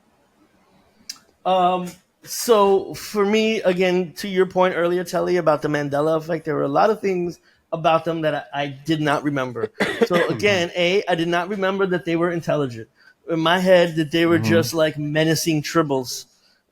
So for me, again, to your point earlier, Telly, about the Mandela effect, there were a lot of things about them that I did not remember. So again, I did not remember that they were intelligent. In my head, that they were just like menacing tribbles.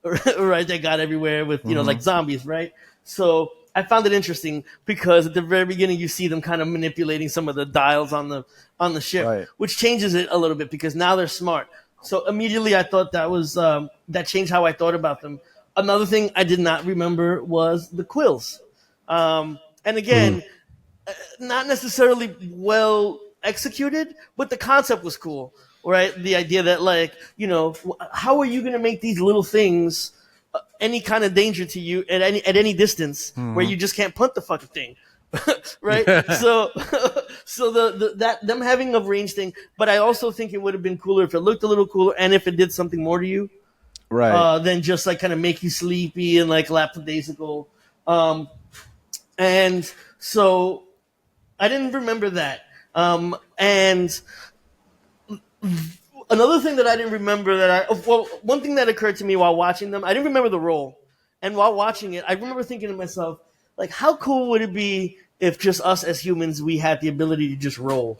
Right, they got everywhere with like zombies, right? So I found it interesting because at the very beginning you see them kind of manipulating some of the dials on the ship, which changes it a little bit because now they're smart. So immediately I thought that was that changed how I thought about them. Another thing I did not remember was the quills, and again, not necessarily well executed, but the concept was cool. Right, the idea that like how are you going to make these little things any kind of danger to you at any distance where you just can't punt the fucking thing, right? So that them having a range thing, but I also think it would have been cooler if it looked a little cooler and if it did something more to you, right? Than just like kind of make you sleepy and like lackadaisical, and so I didn't remember that, and. Another thing that I didn't remember one thing that occurred to me while watching them, I didn't remember the role. And while watching it, I remember thinking to myself, like, how cool would it be if just us as humans, we had the ability to just roll?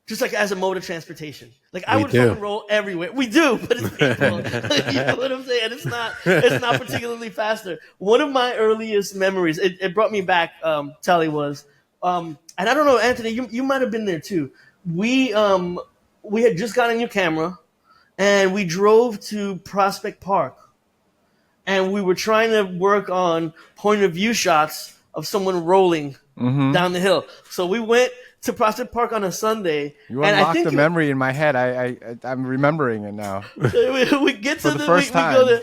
Just like as a mode of transportation. Like I would fucking roll everywhere. We do, but it's painful. You know what I'm saying? It's not particularly faster. One of my earliest memories, it brought me back, Tally, was, and I don't know, Anthony, you might have been there too. We had just got a new camera, and we drove to Prospect Park, and we were trying to work on point of view shots of someone rolling down the hill. So we went to Prospect Park on a Sunday. You and I unlocked think the memory in my head. I'm remembering it now. we get to For the first time. we go there,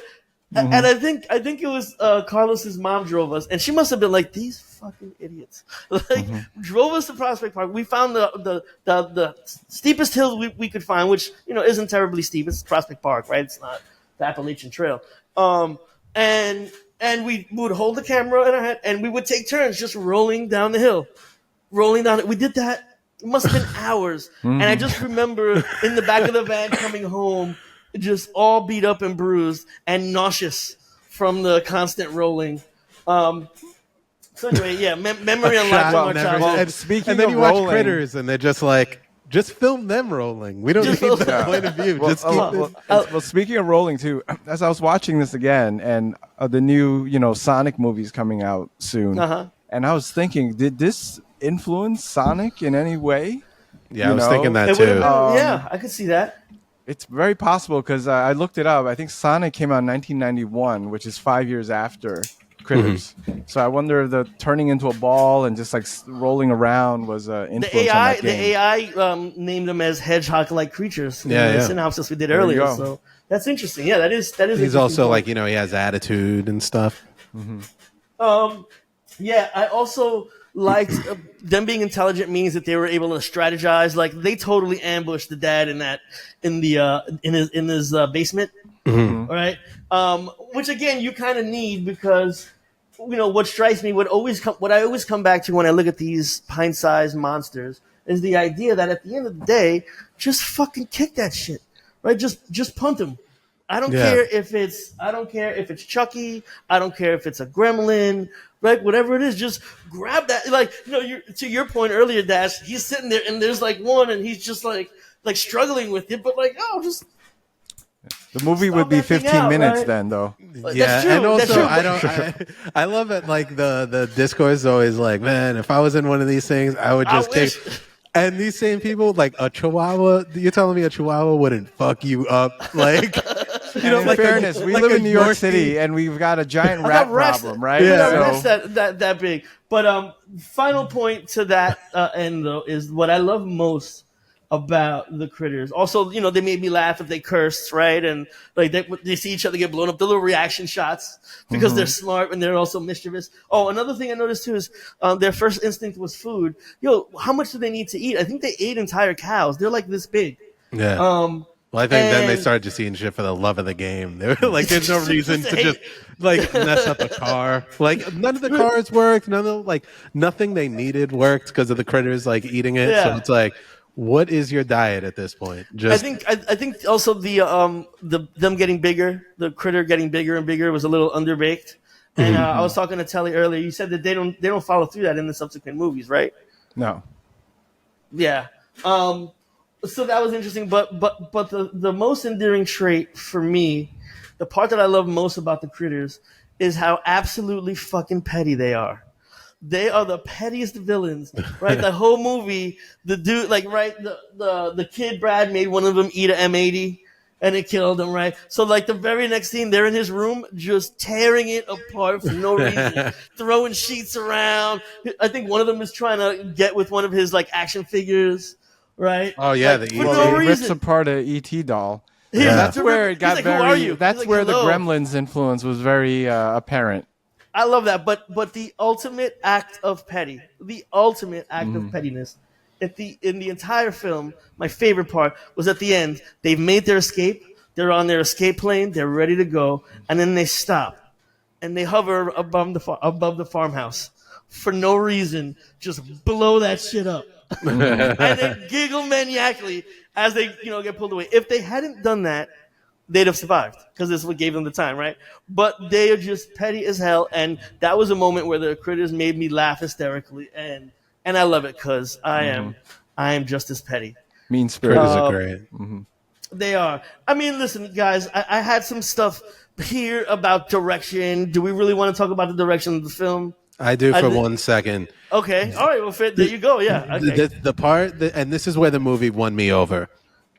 and I think it was Carlos's mom drove us, and she must have been like, these fucking idiots, like drove us to Prospect Park. We found the steepest hill we could find, which isn't terribly steep. It's Prospect Park, right? It's not the Appalachian Trail. And we would hold the camera in our head, and we would take turns just rolling down the hill, rolling down it. We did that. It must have been hours. And I just remember in the back of the van coming home, just all beat up and bruised and nauseous from the constant rolling. So anyway, yeah, memory unlocked from our childhood. And speaking then of you watch rolling, Critters, and they're just like, just film them rolling. We don't need the point of view. Just keep well, speaking of rolling too, as I was watching this again, and the new Sonic movie's coming out soon, and I was thinking, did this influence Sonic in any way? Yeah, I was thinking that too. Yeah, I could see that. It's very possible because I looked it up. I think Sonic came out in 1991, which is 5 years after Critters. So I wonder if the turning into a ball and just like rolling around was influence on that game. The AI named them as hedgehog-like creatures. Yeah, the synopsis we did earlier. So that's interesting. Yeah, that is. He's also like he has attitude and stuff. Yeah, I also liked them being intelligent means that they were able to strategize. Like they totally ambushed the dad in his basement. Right? Which again you kind of need because what strikes me, what I always come back to when I look at these pint-sized monsters is the idea that at the end of the day, just fucking kick that shit, right? Just punt them. I don't care if it's Chucky. I don't care if it's a gremlin, right? Whatever it is, just grab that. Like to your point earlier, Dash. He's sitting there and there's like one, and he's just like struggling with it, but like the movie would be 15 minutes right? Then, though. Yeah, and also I love it. Like the discourse is always like, man, if I was in one of these things, I would just take. And these same people, like a Chihuahua, you're telling me a Chihuahua wouldn't fuck you up, like. In like fairness, we live in New York City, and we've got a giant rat problem, right? Yeah, that big. But final point to that end though is what I love most about the Critters. Also, they made me laugh if they cursed, right? And like they see each other get blown up. The little reaction shots because they're smart and they're also mischievous. Oh, another thing I noticed too is their first instinct was food. How much do they need to eat? I think they ate entire cows. They're like this big. Yeah. Well, I think then they started just eating shit for the love of the game. They were like, there's no reason to just like mess up a car. Like none of the cars worked. Nothing they needed worked because of the critters like eating it. Yeah. So it's like, what is your diet at this point? I think also the them getting bigger, the critter getting bigger and bigger was a little underbaked. And I was talking to Telly earlier. You said that they don't follow through that in the subsequent movies, right? No. Yeah. So that was interesting, but the most endearing trait for me, the part that I love most about the Critters, is how absolutely fucking petty they are. They are the pettiest villains, right? The whole movie, the dude, like, right, the kid Brad made one of them eat a M80, and it killed him, right? So, like, the very next scene, they're in his room, just tearing it apart for no reason, throwing sheets around. I think one of them is trying to get with one of his, like, action figures. Right? Oh yeah, like, he rips apart a ET doll. Yeah. That's where it got very. That's like, where the Gremlins influence was very apparent. I love that, but the ultimate act of petty, the ultimate act of pettiness, in the entire film, my favorite part was at the end. They've made their escape. They're on their escape plane. They're ready to go, and then they stop, and they hover above the farmhouse for no reason. Just blow that shit up. And they giggle maniacally as they get pulled away. If they hadn't done that, they'd have survived because this is what gave them the time, right? But they are just petty as hell, and that was a moment where the Critters made me laugh hysterically, and I love it because I am just as petty. Mean spirited. Critters are great. They are. I mean, listen, guys, I had some stuff here about direction. Do we really want to talk about the direction of the film? I do for 1 second. Okay. All right. Well, there you go. Yeah. Okay. The part, and this is where the movie won me over.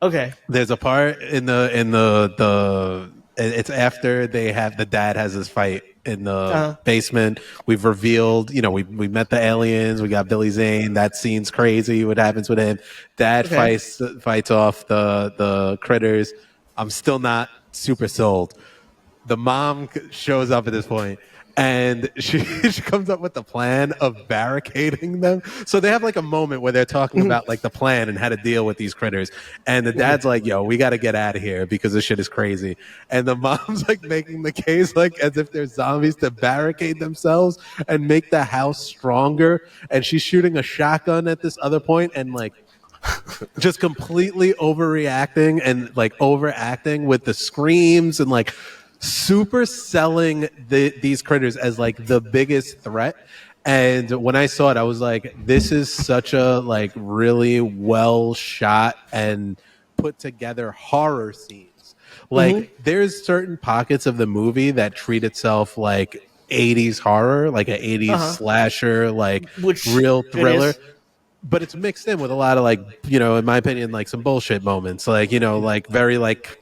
Okay. There's a part in the It's after the dad has his fight in the Uh-huh. basement. We've revealed, we met the aliens. We got Billy Zane. That scene's crazy. What happens with him? Dad Okay. fights off the critters. I'm still not super sold. The mom shows up at this point, and she comes up with the plan of barricading them. So they have like a moment where they're talking about like the plan and how to deal with these critters. And the dad's like, "Yo, we got to get out of here because this shit is crazy." And the mom's like making the case like as if they're zombies to barricade themselves and make the house stronger. And she's shooting a shotgun at this other point, and like just completely overreacting and like overacting with the screams and like super selling these critters as like the biggest threat. And when I saw it, I was like, this is such a like really well shot and put together horror scenes. Like there's certain pockets of the movie that treat itself like 80s horror, like an 80s slasher, like Which real it thriller, is. but it's mixed in with a lot of like, in my opinion, like some bullshit moments, like, like very like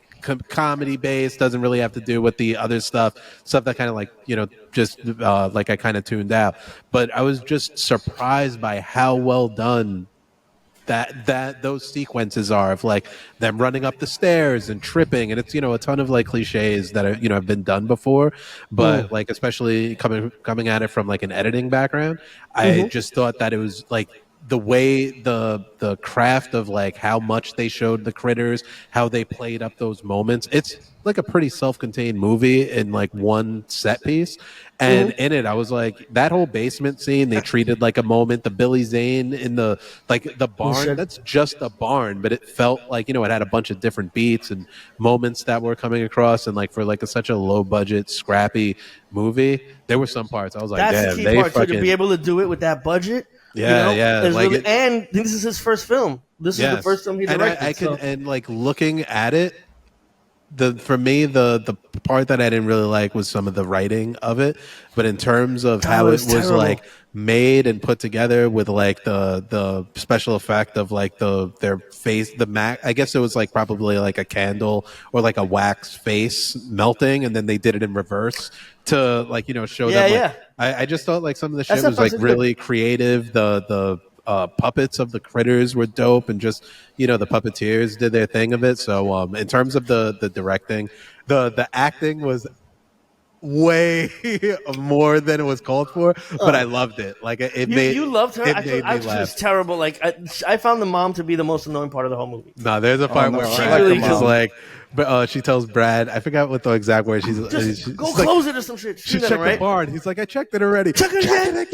comedy based, doesn't really have to do with the other stuff that kind of like, just like I kind of tuned out. But I was just surprised by how well done that those sequences are, of like them running up the stairs and tripping, and it's a ton of like cliches that are have been done before, but like especially coming at it from like an editing background, I just thought that it was like the way the craft of like how much they showed the critters, how they played up those moments. It's like a pretty self-contained movie in like one set piece. And in it, I was like, that whole basement scene they treated like a moment. The Billy Zane in the barn, that's just a barn, but it felt like it had a bunch of different beats and moments that were coming across. And like for like such a low budget, scrappy movie, there were some parts I was like, That's the damn, key they part too, to fucking be able to do it with that budget. yeah, is like really, and this is his first film. This is the yes. first film he And directed. I can and like looking at it, for me the part that I didn't really like was some of the writing of it, but in terms of how it it was was terrible. like made and put together with like the special effect of like their face, I guess it was like probably like a candle or like a wax face melting, and then they did it in reverse to like show Yeah, them like yeah. I just thought like some of the That's shit was not like fucking really creative. The puppets of the critters were dope, and just the puppeteers did their thing of it. So in terms of the directing, the acting was way more than it was called for, but I loved it. Like You loved her. it I made thought me she was laugh. terrible. Like I found the mom to be the most annoying part of the whole movie. No, there's a part no, where I She like the really she's just mom. like, but she tells Brad, I forgot what the exact word she's just go she's like, close it or some shit. she Shoot at checked him, right? the barn. He's like, I checked it already. Check it again.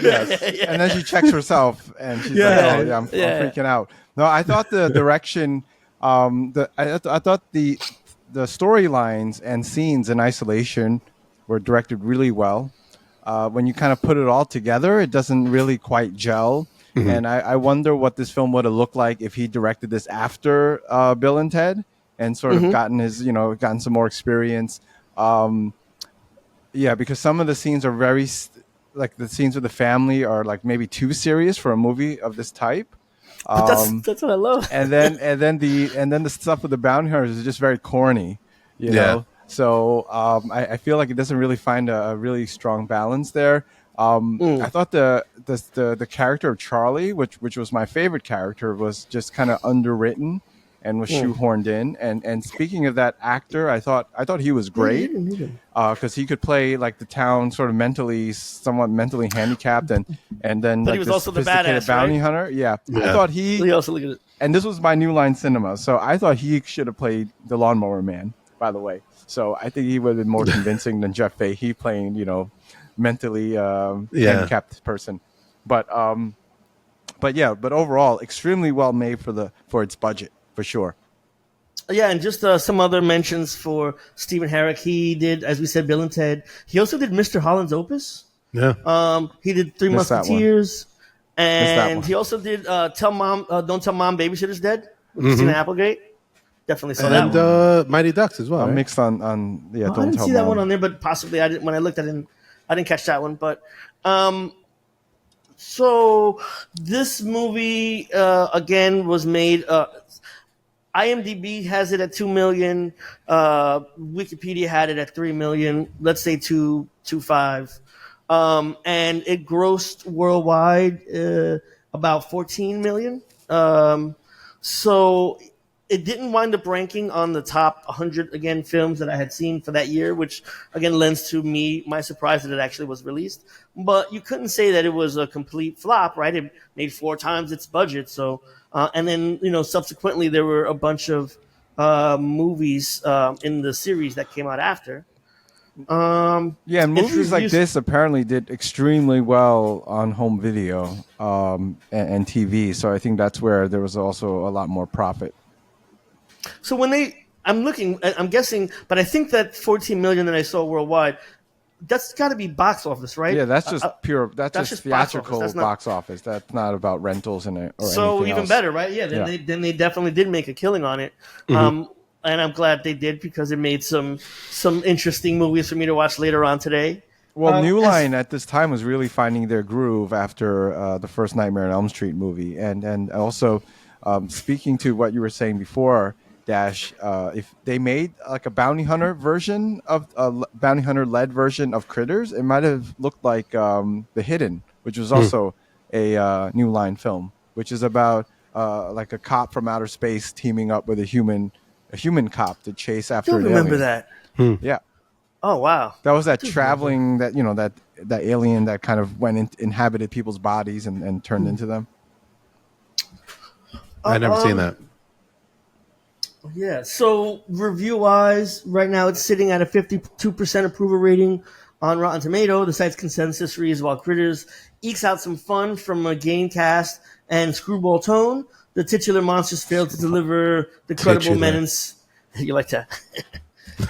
Yes. And then she checks herself, and she's like, "Oh yeah, I'm freaking out." No, I thought the direction, I thought the storylines and scenes in isolation were directed really well. When you kind of put it all together, it doesn't really quite gel. And I wonder what this film would have looked like if he directed this after Bill and Ted, and sort of gotten some more experience. Yeah, because some of the scenes are very like the scenes with the family are like maybe too serious for a movie of this type. But that's what I love. And then the stuff with the bounty hunters is just very corny, you know. So I feel like it doesn't really find a really strong balance there. I thought the character of Charlie, which was my favorite character, was just kind of underwritten and was shoehorned in. And speaking of that actor, I thought he was great because he could play like the town sort of somewhat mentally handicapped, and then But like he was this also the sophisticated badass, bounty right? hunter. Yeah, I thought he. We also look at it. And this was my New Line Cinema, so I thought he should have played the Lawnmower Man. By the way, so I think he would have been more convincing than Jeff Fahey playing, mentally handicapped person. But overall, extremely well made for its budget, for sure. Yeah, and just some other mentions for Stephen Herek. He did, as we said, Bill and Ted. He also did Mr. Holland's Opus. Yeah. He did Three Missed that one. Musketeers, that and one. he also did Don't Tell Mom Babysitter's Dead with Christina Applegate. Definitely saw that And one. Mighty Ducks as well. I'm Right? mixed on I Don't didn't Tell see that Mom. one on there, but possibly I didn't. When I looked at it, I didn't catch that one. But so this movie again was made. IMDb has it at 2 million. Wikipedia had it at 3 million. Let's say 2.5. And it grossed worldwide about 14 million. So it didn't wind up ranking on the top 100 again films that I had seen for that year, which again lends to my surprise that it actually was released. But you couldn't say that it was a complete flop, right? It made 4 times its budget. So and then subsequently there were a bunch of movies in the series that came out after. And movies like this apparently did extremely well on home video and TV. So I think that's where there was also a lot more profit. So I'm guessing, but I think that 14 million that I saw worldwide, that's got to be box office, right? Yeah, that's just that's just theatrical box office. That's not about rentals and or so anything even else. Better, right? Yeah, then they definitely did make a killing on it. And I'm glad they did because it made some interesting movies for me to watch later on today. Well, New Line at this time was really finding their groove after the first Nightmare on Elm Street movie, and also speaking to what you were saying before, Dash, if they made like a bounty hunter version of bounty hunter led version of Critters, it might have looked like The Hidden, which was also a New Line film, which is about like a cop from outer space teaming up with a human cop to chase after an alien. Remember that? Yeah. Oh wow. That was that traveling that that alien that kind of went inhabited people's bodies and turned into them. I never seen that. Yeah. So review wise, right now it's sitting at a 52% approval rating on Rotten Tomato. The site's consensus reads, while Critters ekes out some fun from a game cast and screwball tone, the titular monsters failed to deliver the credible menace. You like that?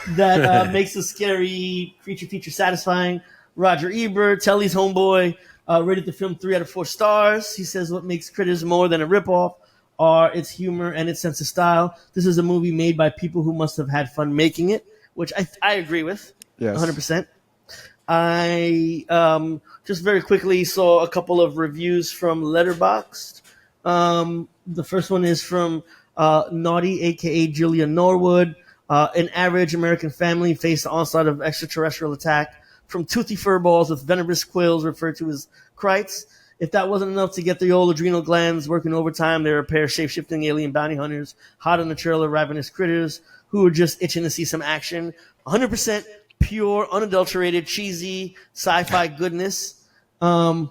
that makes the scary creature feature satisfying. Roger Ebert, Telly's homeboy, rated the film 3 out of 4 stars. He says what makes Critters more than a ripoff are its humor and its sense of style. This is a movie made by people who must have had fun making it, which I agree with. Yes. 100%. I just very quickly saw a couple of reviews from Letterboxd. The first one is from Naughty, a.k.a. Julia Norwood. An average American family faced the onslaught of extraterrestrial attack from toothy furballs with venomous quills referred to as krites. If that wasn't enough to get the old adrenal glands working overtime, there are a pair of shape-shifting alien bounty hunters, hot on the trail of ravenous critters, who are just itching to see some action. 100% pure, unadulterated, cheesy sci-fi goodness. And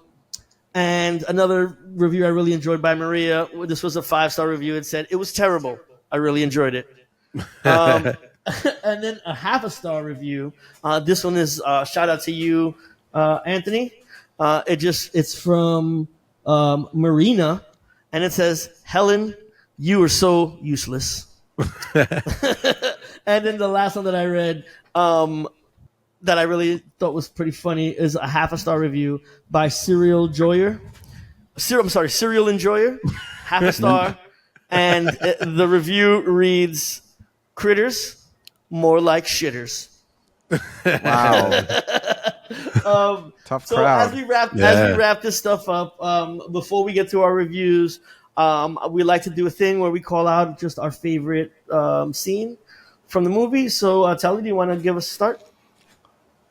another review I really enjoyed by Maria, this was a 5-star review. It said, it was terrible. I really enjoyed it. And then a 0.5-star review. This one is shout out to you, Anthony. It's from Marina, and it says, Helen, you are so useless. And then the last one that I read, that I really thought was pretty funny, is a 0.5-star review by Serial Enjoyer. Serial Enjoyer, 0.5 star. And the review reads, Critters, more like shitters. Wow. Tough so crowd. As we wrap this stuff up, before we get to our reviews, we like to do a thing where we call out just our favorite scene from the movie. So, Telly, do you want to give us a start?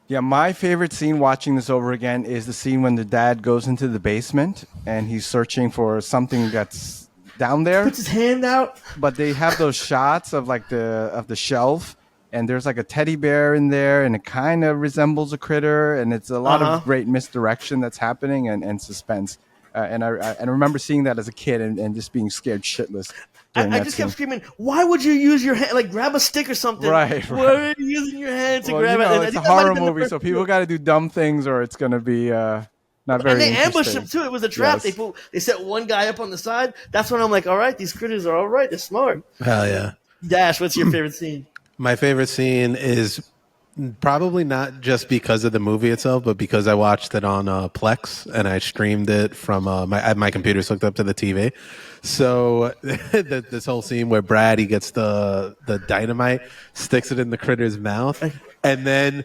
Yeah, my favorite scene watching this over again is the scene when the dad goes into the basement and he's searching for something that's down there. Puts his hand out. But they have those shots of like the shelf, and there's like a teddy bear in there, and it kind of resembles a critter, and it's a lot of great misdirection that's happening and suspense. And I remember seeing that as a kid and just being scared shitless. I just kept screaming, why would you use your hand? Like, grab a stick or something. Right. Why are you using your hand to grab it? And it's a horror movie, so people got to do dumb things or it's going to be not very And they interesting. ambushed him, too. It was a trap. Yes. They set one guy up on the side. That's when I'm like, all right, these critters are all right. They're smart. Hell yeah. Dash, what's your favorite scene? My favorite scene is probably not just because of the movie itself, but because I watched it on Plex and I streamed it from my computer's hooked up to the TV. So this whole scene where Brad, he gets the dynamite, sticks it in the critter's mouth, and then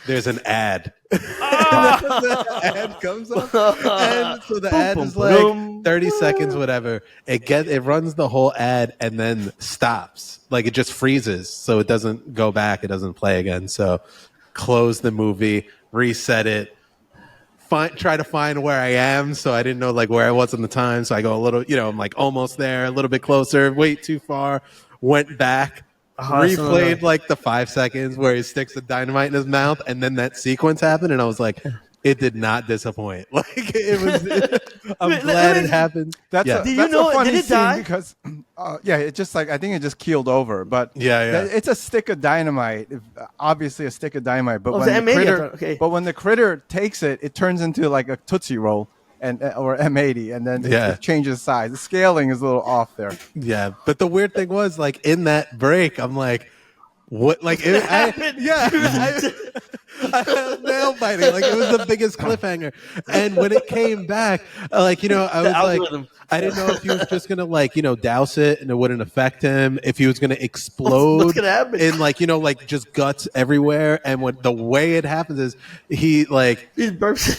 there's an ad. Ah! The ad comes up, and so the Boom, ad boom, is like boom. 30 seconds, whatever. It runs the whole ad and then stops. Like it just freezes, so it doesn't go back. It doesn't play again. So close the movie, reset it. Try to find where I am, so I didn't know like where I was in the time. So I go a little, I'm like almost there, a little bit closer, wait too far, went back, replayed like the 5 seconds where he sticks the dynamite in his mouth, and then that sequence happened, and I was like, it did not disappoint. Like it was. I'm glad it happened. That's yeah. that's a funny did it scene die? because it just like I think it just keeled over. But it's a stick of dynamite. Obviously, a stick of dynamite. But when the critter takes it, it turns into like a Tootsie Roll or M80, and then it changes size. The scaling is a little off there. Yeah, but the weird thing was like in that break, I'm like, what? Like, I nail biting. Like, it was the biggest cliffhanger. And when it came back, like, I was like, I didn't know if he was just gonna like, douse it and it wouldn't affect him. If he was gonna explode, what's gonna happen? And like, like just guts everywhere. And the way it happens is he burps.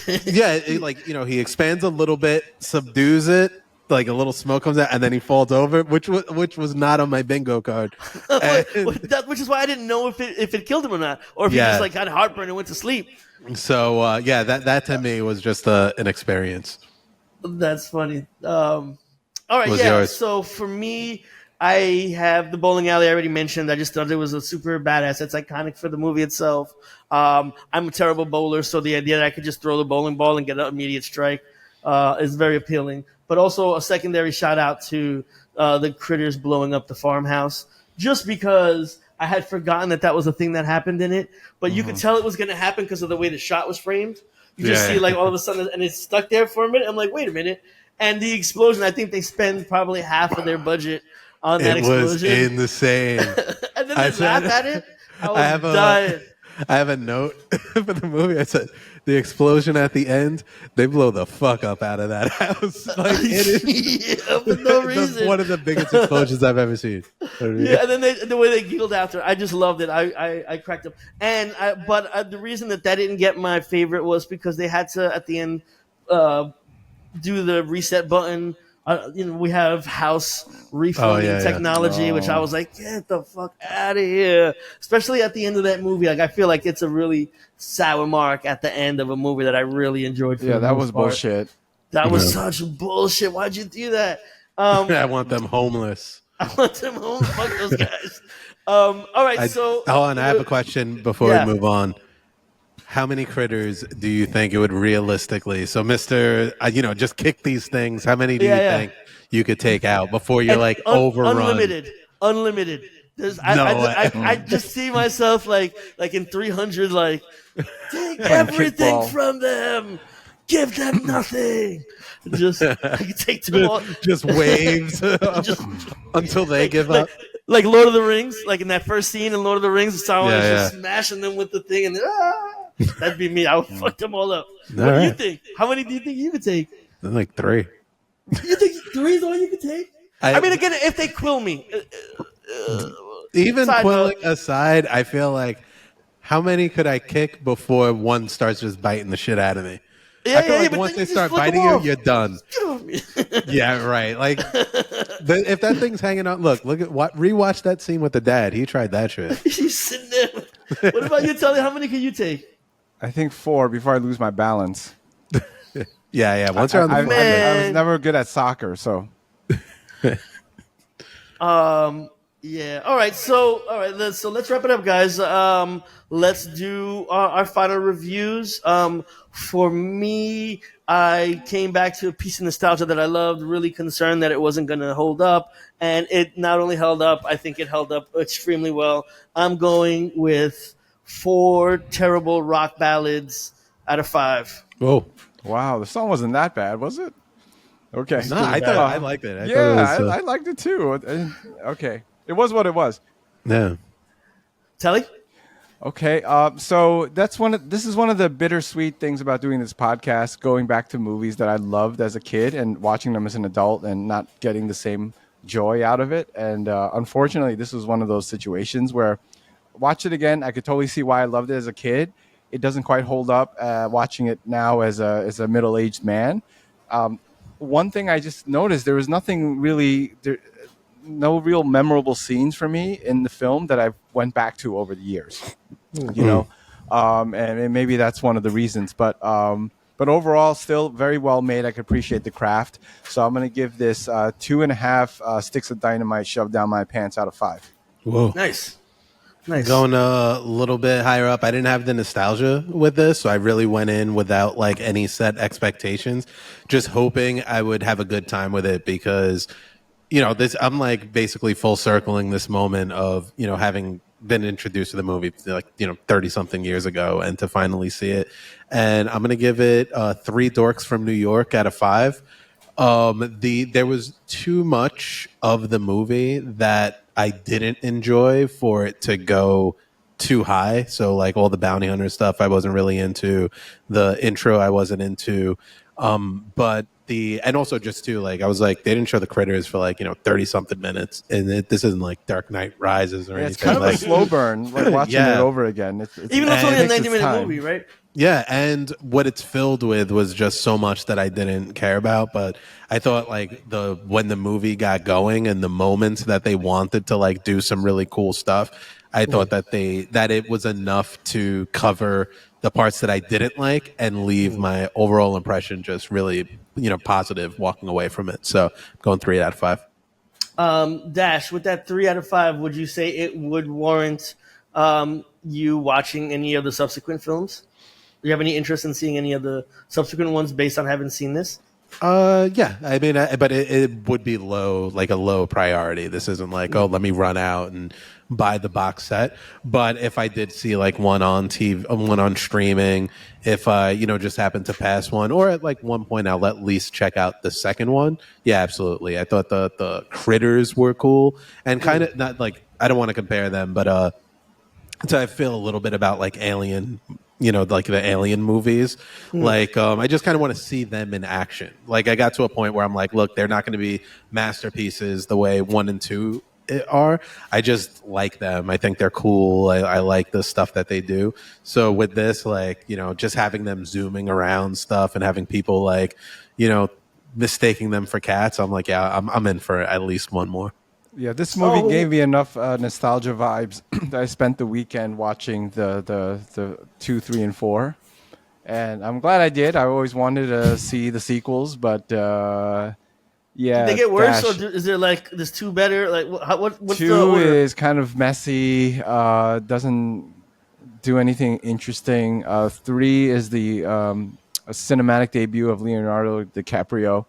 He expands a little bit, subdues it. Like a little smoke comes out, and then he falls over, which was not on my bingo card. Which is why I didn't know if it killed him or not, or if he just like had heartburn and went to sleep. So that to me was just an experience. That's funny. All right, yours? So for me, I have the bowling alley I already mentioned. I just thought it was a super badass. It's iconic for the movie itself. I'm a terrible bowler, so the idea that I could just throw the bowling ball and get an immediate strike is very appealing. But also a secondary shout out to the critters blowing up the farmhouse, just because I had forgotten that was a thing that happened in it. But you could tell it was going to happen because of the way the shot was framed. You just see like all of a sudden, and it's stuck there for a minute. I'm like, wait a minute. And the explosion, I think they spend probably half of their budget on that explosion. It was insane. And then they laugh at it. I was dying. I have a note for the movie. I said, the explosion at the end, they blow the fuck up out of that house. Like, it is for no reason. One of the biggest explosions I've ever seen. Yeah, and then the way they giggled after, I just loved it. I cracked up. But the reason that didn't get my favorite was because they had to, at the end, do the reset button. We have house refunding technology, which I was like, get the fuck out of here. Especially at the end of that movie. Like, I feel like it's a really sour mark at the end of a movie that I really enjoyed. Yeah, that was bullshit. That was such bullshit. Why'd you do that? I want them homeless. Fuck those guys. All right, hold on. I have a question before we move on. How many critters do you think it would realistically? So, Mr. Just kick these things. How many do you think you could take out before you're overrun? Unlimited. I just see myself like in 300, like take everything from them, give them nothing. Just take them all. Just waves until they give up. Like Lord of the Rings, like in that first scene in Lord of the Rings, Sauron is just smashing them with the thing, and that'd be me. I would fuck them all up. What do you think? How many do you think you could take? Like 3. You think 3 is all you could take? I mean, again, if they quill me. Even quilling aside, I feel like how many could I kick before one starts just biting the shit out of me? I feel like once they start biting you, you're done. Yeah, right. Like, if that thing's hanging out, look at rewatch that scene with the dad. He tried that shit. He's sitting there. What about you, Tully? How many can you take? I think 4 before I lose my balance. Yeah. Once you're on the floor, I was never good at soccer, so. Yeah. All right. So let's wrap it up, guys. Let's do our final reviews. For me, I came back to a piece of nostalgia that I loved. Really concerned that it wasn't going to hold up, and it not only held up. I think it held up extremely well. I'm going with 4 terrible rock ballads out of 5. Oh, wow! The song wasn't that bad, was it? Okay. No, I thought I liked it. I liked it too. Okay. It was what it was. Yeah. Telly? Okay. So this is one of the bittersweet things about doing this podcast, going back to movies that I loved as a kid and watching them as an adult and not getting the same joy out of it. And unfortunately, this was one of those situations where watch it again. I could totally see why I loved it as a kid. it doesn't quite hold up watching it now as a middle-aged man. One thing I just noticed, there was nothing really there, no real memorable scenes for me in the film that I went back to over the years. You know, and maybe that's one of the reasons. But overall, still very well made. I can appreciate the craft. So I'm going to give this 2.5 sticks of dynamite shoved down my pants out of 5. Whoa. Nice. Going a little bit higher up, I didn't have the nostalgia with this, so I really went in without like any set expectations, just hoping I would have a good time with it because, this I'm like basically full circling this moment of, having been introduced to the movie like, 30 something years ago and to finally see it. And I'm going to give it 3 dorks from New York out of 5. There was too much of the movie that I didn't enjoy for it to go too high. So like all the bounty hunter stuff I wasn't really into. The intro I wasn't into. And also just too, like I was like, they didn't show the critters for like 30 something minutes, and this isn't like Dark Knight Rises or anything. It's kind of a slow burn, like watching it over again. It's even though it's only a 90-minute movie, right? Yeah, and what it's filled with was just so much that I didn't care about. But I thought like when the movie got going and the moments that they wanted to like do some really cool stuff, I thought that it was enough to cover the parts that I didn't like and leave my overall impression just really positive walking away from it. So I'm going 3 out of 5. Dash, with that 3 out of 5, would you say it would warrant you watching any of the subsequent films? Do you have any interest in seeing any of the subsequent ones based on having seen this? Yeah. I mean, but it would be like a low priority. This isn't like, let me run out and buy the box set. But if I did see like one on TV, one on streaming, if I, just happened to pass one, or at like one point I'll at least check out the second one. Yeah, absolutely. I thought the critters were cool and kind of not like, I don't want to compare them, but so I feel a little bit about like Alien, like the Alien movies. Like, I just kind of want to see them in action. Like, I got to a point where I'm like, look, they're not going to be masterpieces the way 1 and 2 are. I just like them. I think they're cool. I like the stuff that they do. So with this, like, just having them zooming around stuff and having people like, mistaking them for cats, I'm like, yeah, I'm in for at least one more. Yeah, this movie gave me enough nostalgia vibes that I spent the weekend watching the 2, 3, and 4, and I'm glad I did. I always wanted to see the sequels, but yeah. Did they get worse, or is there like there's 2 better? Like what's 2 the order? is kind of messy. Doesn't do anything interesting. 3 is the a cinematic debut of Leonardo DiCaprio.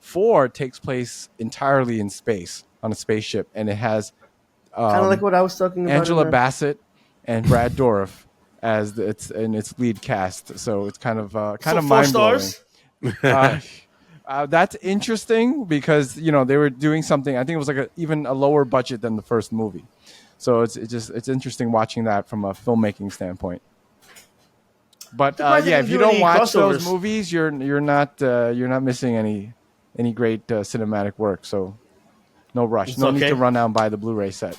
4 takes place entirely in space on a spaceship, and it has kind of like what I was talking about. Angela Bassett and Brad Dourif as its lead cast. So it's kind of mind blowing. That's interesting because they were doing something. I think it was like even a lower budget than the first movie. So it's interesting watching that from a filmmaking standpoint. But if you don't watch those movies, you're not missing any great cinematic work. So no rush. No need to run out and buy the Blu-ray set.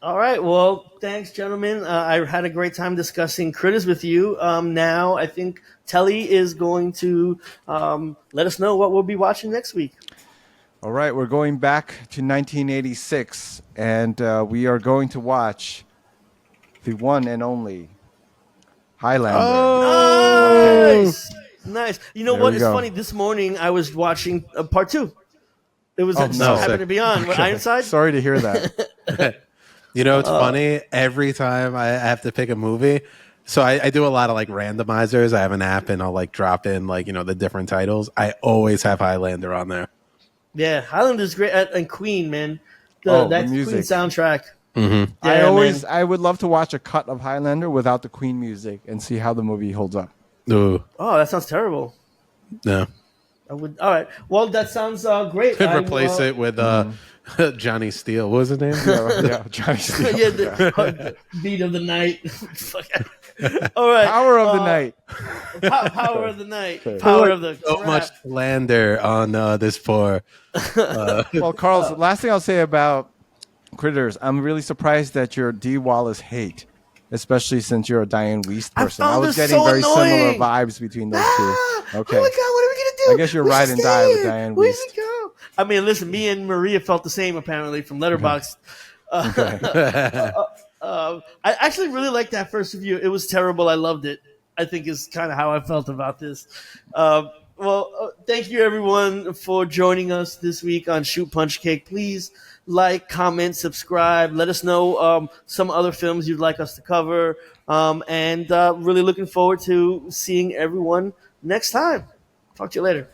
All right. Well, thanks, gentlemen. I had a great time discussing Critters with you. Now I think Telly is going to let us know what we'll be watching next week. All right. We're going back to 1986, and we are going to watch the one and only Highlander. Oh, nice. You know what? It's go. funny. This morning I was watching part 2. It was just no. happened to be on. What, Ironside? Sorry to hear that. It's funny. Every time I have to pick a movie, so I do a lot of like randomizers. I have an app and I'll like drop in like, the different titles. I always have Highlander on there. Yeah, Highlander's great. And Queen, man. The That music. Queen soundtrack. Mm-hmm. Yeah, I would love to watch a cut of Highlander without the Queen music and see how the movie holds up. Ooh. Oh, that sounds terrible. No. I would. All right. Well, that sounds great. Could replace it with Johnny Steele. What was his name? Yeah, Johnny Steele. Yeah, the beat of the night. All right. Power of the night. Power of the night. Power of the so crap. much slander on this poor. Well, Carl, the last thing I'll say about Critters, I'm really surprised that your D. Wallace hate especially since you're a Diane Wiest I person. I found was this getting so very similar annoying. vibes between those two. Okay. Oh my god, what are we gonna do? I guess you're We ride should and stay die with here. Diane Where's Wiest. it go? I mean, listen, me and Maria felt the same apparently from Letterboxd. I actually really liked that first review. It was terrible. I loved it. I think is kind of how I felt about this. Thank you everyone for joining us this week on Shoot Punch Cake. Please like, comment, subscribe. Let us know some other films you'd like us to cover. And really looking forward to seeing everyone next time. Talk to you later.